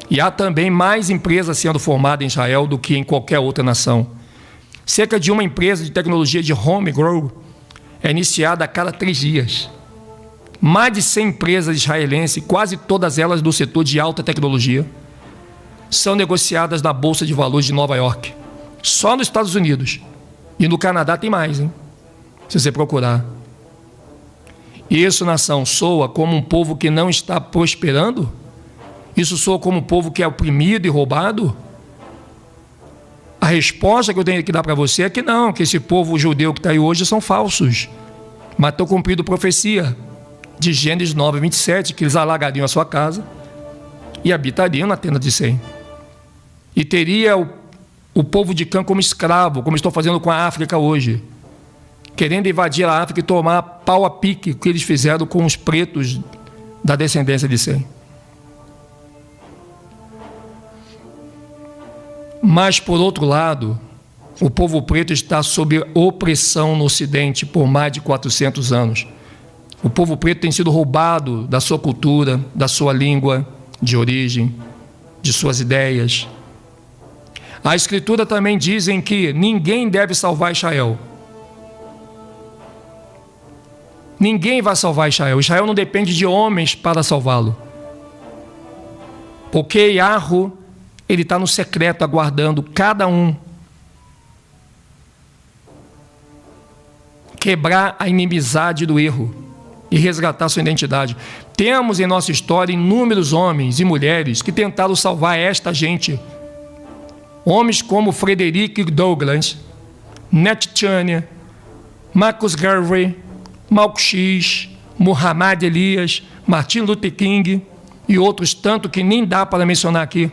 E há também mais empresas sendo formadas em Israel do que em qualquer outra nação. Cerca de uma empresa de tecnologia de home grow é iniciada a cada 3 dias. Mais de 100 empresas israelenses, quase todas elas do setor de alta tecnologia, são negociadas na Bolsa de Valores de Nova York. Só nos Estados Unidos. E no Canadá tem mais, hein? Se você procurar. Isso, nação, soa como um povo que não está prosperando? Isso soa como um povo que é oprimido e roubado? A resposta que eu tenho que dar para você é que não, que esse povo judeu que está aí hoje são falsos. Mas estão cumprindo profecia de Gênesis 9, 27, que eles alagariam a sua casa e habitariam na tenda de Sem. E teria o povo de Cã como escravo, como estou fazendo com a África hoje, querendo invadir a África e tomar pau a pique, o que eles fizeram com os pretos da descendência de Sem. Mas, por outro lado, o povo preto está sob opressão no Ocidente por mais de 400 anos. O povo preto tem sido roubado da sua cultura, da sua língua de origem, de suas ideias. A Escritura também dizem que ninguém deve salvar Israel. Ninguém vai salvar Israel. Israel não depende de homens para salvá-lo. Porque Yahweh, ele está no secreto aguardando cada um quebrar a inimizade do erro e resgatar sua identidade. Temos em nossa história inúmeros homens e mulheres que tentaram salvar esta gente. Homens como Frederick Douglass, Nat Turner, Marcus Garvey, Malcolm X, Muhammad Elias, Martin Luther King e outros tanto que nem dá para mencionar aqui.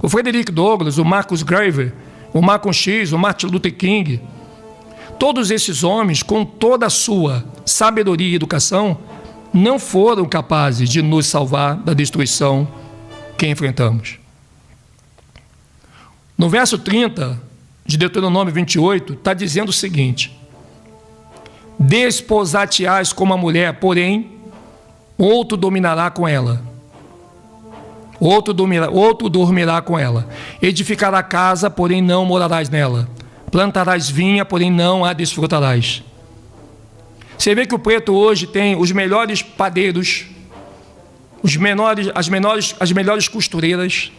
O Frederick Douglass, o Marcus Garvey, o Malcolm X, o Martin Luther King, todos esses homens, com toda a sua sabedoria e educação, não foram capazes de nos salvar da destruição que enfrentamos. No verso 30 de Deuteronômio 28, está dizendo o seguinte: desposar-te-ás como a mulher, porém, outro dominará com ela. Outro dormirá com ela. Edificará casa, porém não morarás nela. Plantarás vinha, porém não a desfrutarás. Você vê que o preto hoje tem os melhores padeiros, as melhores costureiras,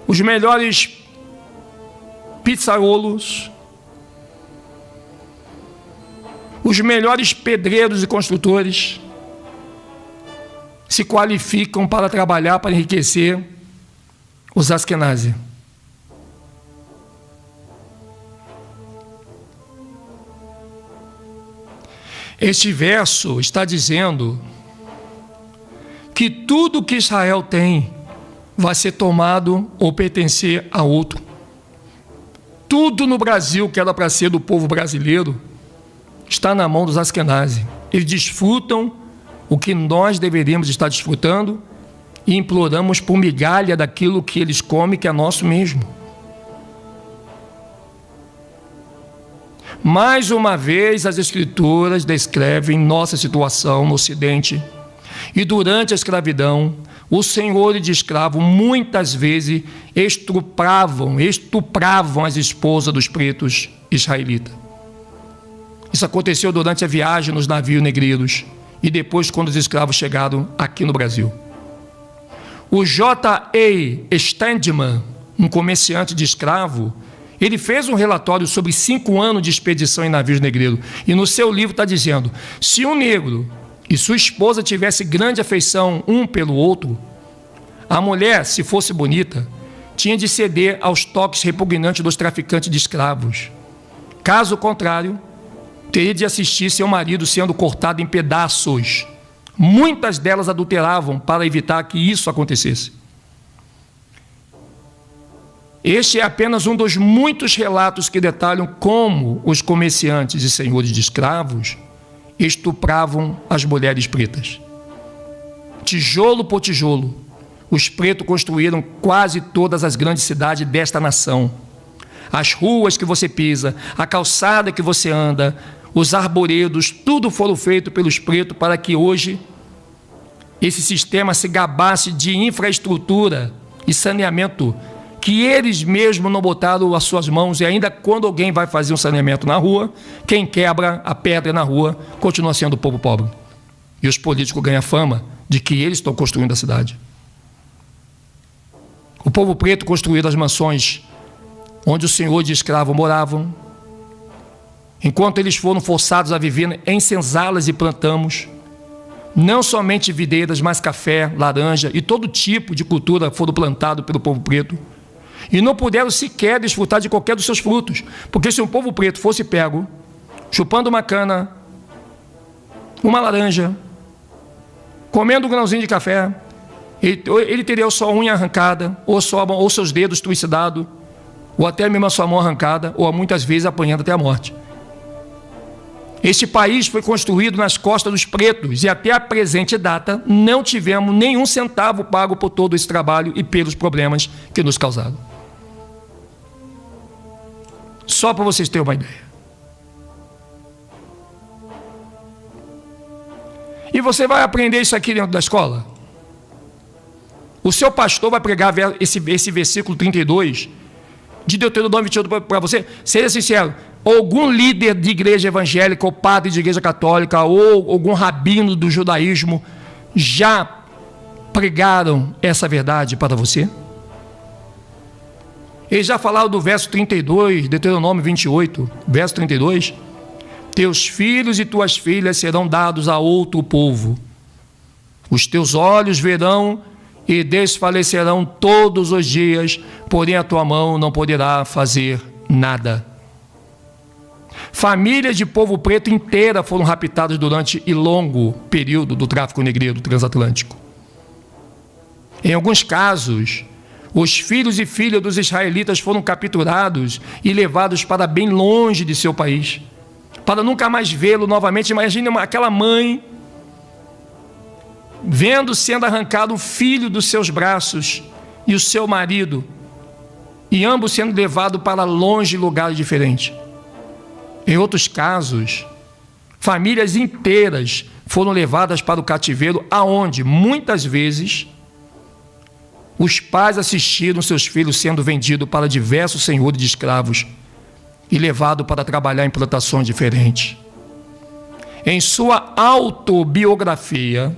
os melhores pizzarolos, os melhores pedreiros e construtores se qualificam para trabalhar, para enriquecer os Askenazi. Este verso está dizendo que tudo que Israel tem vai ser tomado ou pertencer a outro. Tudo no Brasil que era para ser do povo brasileiro está na mão dos Askenazi. Eles desfrutam o que nós deveríamos estar desfrutando e imploramos por migalha daquilo que eles comem, que é nosso mesmo. Mais uma vez, as Escrituras descrevem nossa situação no Ocidente. E durante a escravidão, o senhor de escravo muitas vezes estupravam as esposas dos pretos israelitas. Isso aconteceu durante a viagem nos navios negreiros e depois quando os escravos chegaram aqui no Brasil. O J.A. Standman, um comerciante de escravo, ele fez um relatório sobre 5 anos de expedição em navios negreiros. E no seu livro está dizendo: se um negro e sua esposa tivesse grande afeição um pelo outro, a mulher, se fosse bonita, tinha de ceder aos toques repugnantes dos traficantes de escravos. Caso contrário, teria de assistir seu marido sendo cortado em pedaços. Muitas delas adulteravam para evitar que isso acontecesse. Este é apenas um dos muitos relatos que detalham como os comerciantes e senhores de escravos estupravam as mulheres pretas. Tijolo por tijolo, os pretos construíram quase todas as grandes cidades desta nação. As ruas que você pisa, a calçada que você anda, os arvoredos, tudo foram feito pelos pretos para que hoje esse sistema se gabasse de infraestrutura e saneamento que eles mesmos não botaram as suas mãos, e ainda quando alguém vai fazer um saneamento na rua, quem quebra a pedra na rua continua sendo o povo pobre. E os políticos ganham fama de que eles estão construindo a cidade. O povo preto construiu as mansões onde o senhor de escravo moravam, enquanto eles foram forçados a viver em senzalas e plantamos, não somente videiras, mas café, laranja e todo tipo de cultura foram plantados pelo povo preto, e não puderam sequer desfrutar de qualquer dos seus frutos, porque se um povo preto fosse pego chupando uma cana, uma laranja, comendo um grãozinho de café, ele teria só a unha arrancada, ou seus dedos trucidados, ou até mesmo a sua mão arrancada, ou muitas vezes apanhando até a morte. Este país foi construído nas costas dos pretos, e até a presente data não tivemos nenhum centavo pago por todo esse trabalho e pelos problemas que nos causaram. Só para vocês terem uma ideia. E você vai aprender isso aqui dentro da escola? O seu pastor vai pregar esse versículo 32 de Deuteronômio 28 para você? Seja sincero, algum líder de igreja evangélica, ou padre de igreja católica, ou algum rabino do judaísmo já pregaram essa verdade para você? Eles já falaram do verso 32, Deuteronômio 28, verso 32. Teus filhos e tuas filhas serão dados a outro povo. Os teus olhos verão e desfalecerão todos os dias, porém a tua mão não poderá fazer nada. Famílias de povo preto inteira foram raptadas durante o longo período do tráfico negreiro transatlântico. Em alguns casos, os filhos e filhas dos israelitas foram capturados e levados para bem longe de seu país, para nunca mais vê-lo novamente. Imagine aquela mãe vendo sendo arrancado o filho dos seus braços e o seu marido, e ambos sendo levados para longe, lugares diferentes. Em outros casos, famílias inteiras foram levadas para o cativeiro, aonde muitas vezes os pais assistiram seus filhos sendo vendidos para diversos senhores de escravos e levados para trabalhar em plantações diferentes. Em sua autobiografia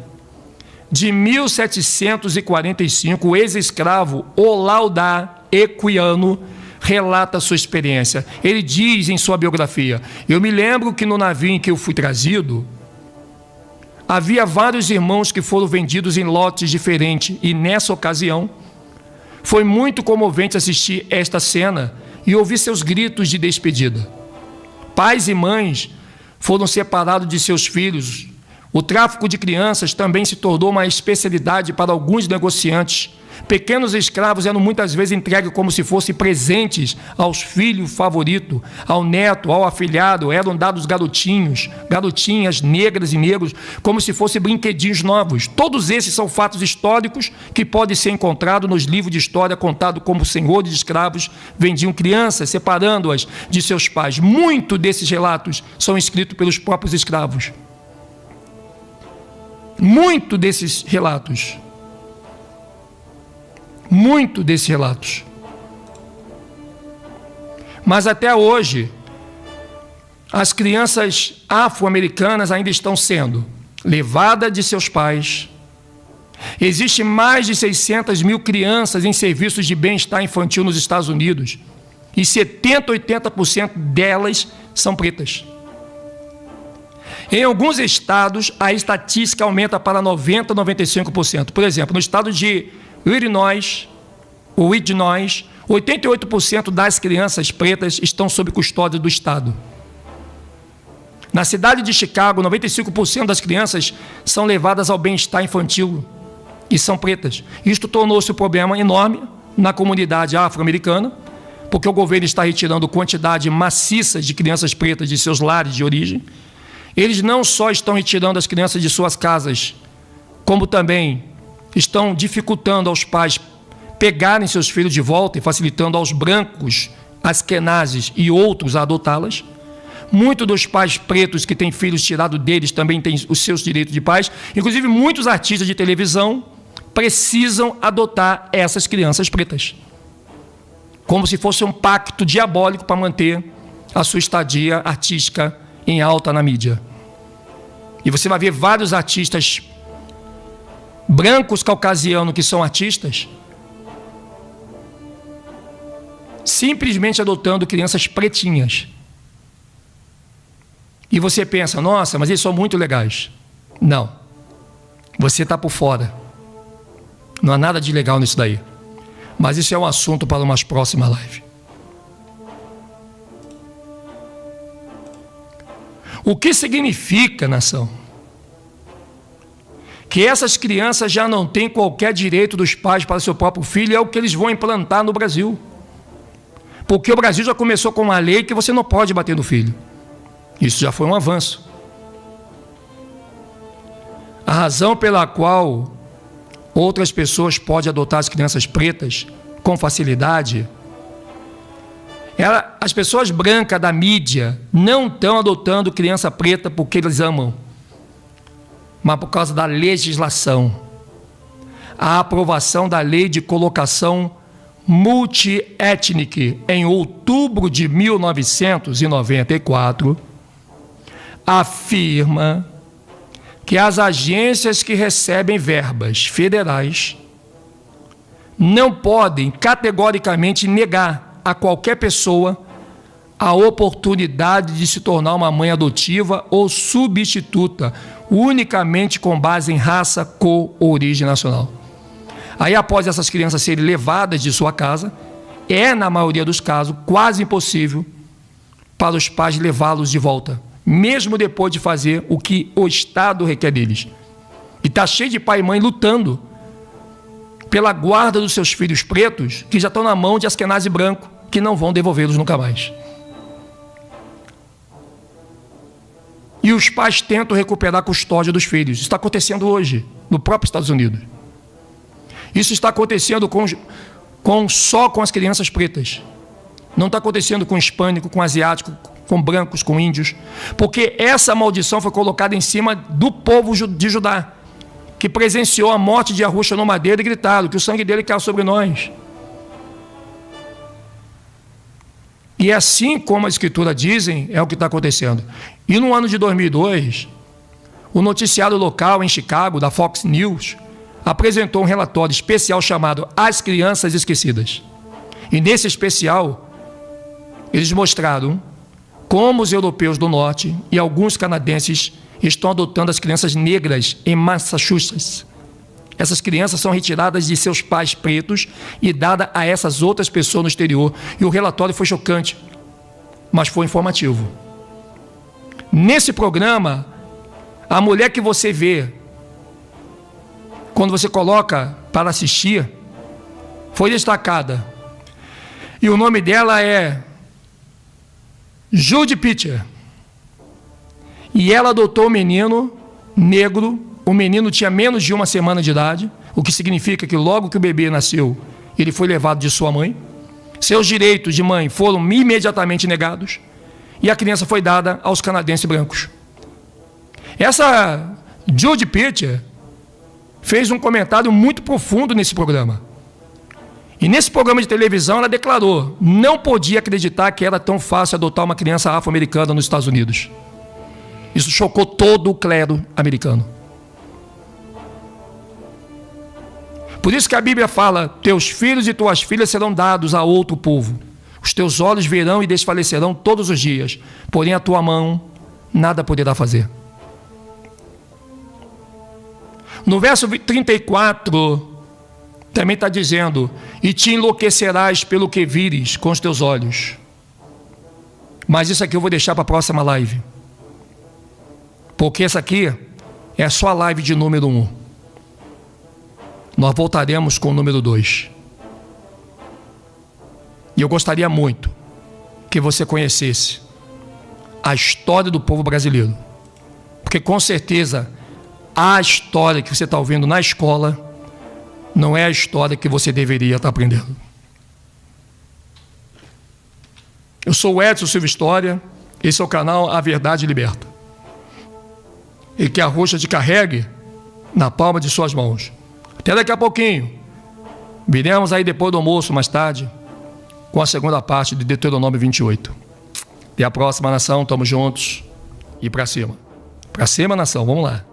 de 1745, o ex-escravo Olaudá Equiano relata sua experiência. Ele diz em sua biografia: eu me lembro que no navio em que eu fui trazido, havia vários irmãos que foram vendidos em lotes diferentes, e nessa ocasião foi muito comovente assistir esta cena e ouvir seus gritos de despedida. Pais e mães foram separados de seus filhos. O tráfico de crianças também se tornou uma especialidade para alguns negociantes. Pequenos escravos eram muitas vezes entregues como se fossem presentes aos filhos favoritos, ao neto, ao afilhado. Eram dados garotinhos, garotinhas, negras e negros, como se fossem brinquedinhos novos. Todos esses são fatos históricos que podem ser encontrados nos livros de história contados como senhores de escravos vendiam crianças, separando-as de seus pais. Muitos desses relatos são escritos pelos próprios escravos. Muito desses relatos. Mas até hoje, as crianças afro-americanas ainda estão sendo levadas de seus pais. Existem mais de 600 mil crianças em serviços de bem-estar infantil nos Estados Unidos, e 70% a 80% delas são pretas. Em alguns estados, a estatística aumenta para 90% a 95%. Por exemplo, no estado de Illinois, 88% das crianças pretas estão sob custódia do Estado. Na cidade de Chicago, 95% das crianças são levadas ao bem-estar infantil e são pretas. Isto tornou-se um problema enorme na comunidade afro-americana, porque o governo está retirando quantidade maciça de crianças pretas de seus lares de origem. Eles não só estão retirando as crianças de suas casas, como também estão dificultando aos pais pegarem seus filhos de volta e facilitando aos brancos, askenazes e outros a adotá-las. Muitos dos pais pretos que têm filhos tirados deles também têm os seus direitos de pais. Inclusive, muitos artistas de televisão precisam adotar essas crianças pretas. como se fosse um pacto diabólico para manter a sua estadia artística em alta na mídia. E você vai ver vários artistas brancos caucasianos que são artistas simplesmente adotando crianças pretinhas. E você pensa, nossa, mas eles são muito legais. Não. Você está por fora. Não há nada de legal nisso daí. Mas isso é um assunto para uma próxima live. O que significa, nação? Que essas crianças já não têm qualquer direito dos pais para seu próprio filho, é o que eles vão implantar no Brasil. Porque o Brasil já começou com uma lei que você não pode bater no filho. Isso já foi um avanço. A razão pela qual outras pessoas podem adotar as crianças pretas com facilidade, as pessoas brancas da mídia não estão adotando criança preta porque eles amam, mas por causa da legislação. A aprovação da lei de colocação multiétnica em outubro de 1994 afirma que as agências que recebem verbas federais não podem categoricamente negar a qualquer pessoa a oportunidade de se tornar uma mãe adotiva ou substituta, unicamente com base em raça, cor ou origem nacional. Aí, após essas crianças serem levadas de sua casa, na maioria dos casos, quase impossível para os pais levá-los de volta, mesmo depois de fazer o que o Estado requer deles. E está cheio de pai e mãe lutando pela guarda dos seus filhos pretos, que já estão na mão de askenazi branco, que não vão devolvê-los nunca mais. E os pais tentam recuperar a custódia dos filhos. Isso está acontecendo hoje, no próprio Estados Unidos. Isso está acontecendo só com as crianças pretas. Não está acontecendo com hispânico, com asiático, com brancos, com índios. Porque essa maldição foi colocada em cima do povo de Judá, que presenciou a morte de Yahushua no madeiro e gritaram que o sangue dele caiu sobre nós. E assim como a Escritura dizem, é o que está acontecendo. E no ano de 2002, o noticiário local em Chicago, da Fox News, apresentou um relatório especial chamado As Crianças Esquecidas. E nesse especial, eles mostraram como os europeus do norte e alguns canadenses estão adotando as crianças negras em Massachusetts. Essas crianças são retiradas de seus pais pretos e dadas a essas outras pessoas no exterior. E o relatório foi chocante, mas foi informativo. Nesse programa, a mulher que você vê, quando você coloca para assistir, foi destacada. E o nome dela é Judy Pitcher. E ela adotou um menino negro. O menino tinha menos de 1 semana de idade, o que significa que logo que o bebê nasceu, ele foi levado de sua mãe. Seus direitos de mãe foram imediatamente negados e a criança foi dada aos canadenses brancos. Essa Judy Pitcher fez um comentário muito profundo nesse programa. E nesse programa de televisão ela declarou: não podia acreditar que era tão fácil adotar uma criança afro-americana nos Estados Unidos. Isso chocou todo o clero americano. Por isso que a Bíblia fala: teus filhos e tuas filhas serão dados a outro povo. Os teus olhos verão e desfalecerão todos os dias, porém a tua mão nada poderá fazer. No verso 34, também está dizendo: e te enlouquecerás pelo que vires com os teus olhos. Mas isso aqui eu vou deixar para a próxima live, porque essa aqui é só a live de número 1. Nós voltaremos com o número 2. E eu gostaria muito que você conhecesse a história do povo brasileiro, porque com certeza a história que você está ouvindo na escola não é a história que você deveria estar aprendendo. Eu sou o Edson Silva História, esse é o canal A Verdade Liberta. E que a Yahushua te carregue na palma de suas mãos. Até daqui a pouquinho. Viremos aí depois do almoço, mais tarde, com a segunda parte de Deuteronômio 28. Até a próxima, nação. Tamo juntos. E pra cima. Pra cima, nação. Vamos lá.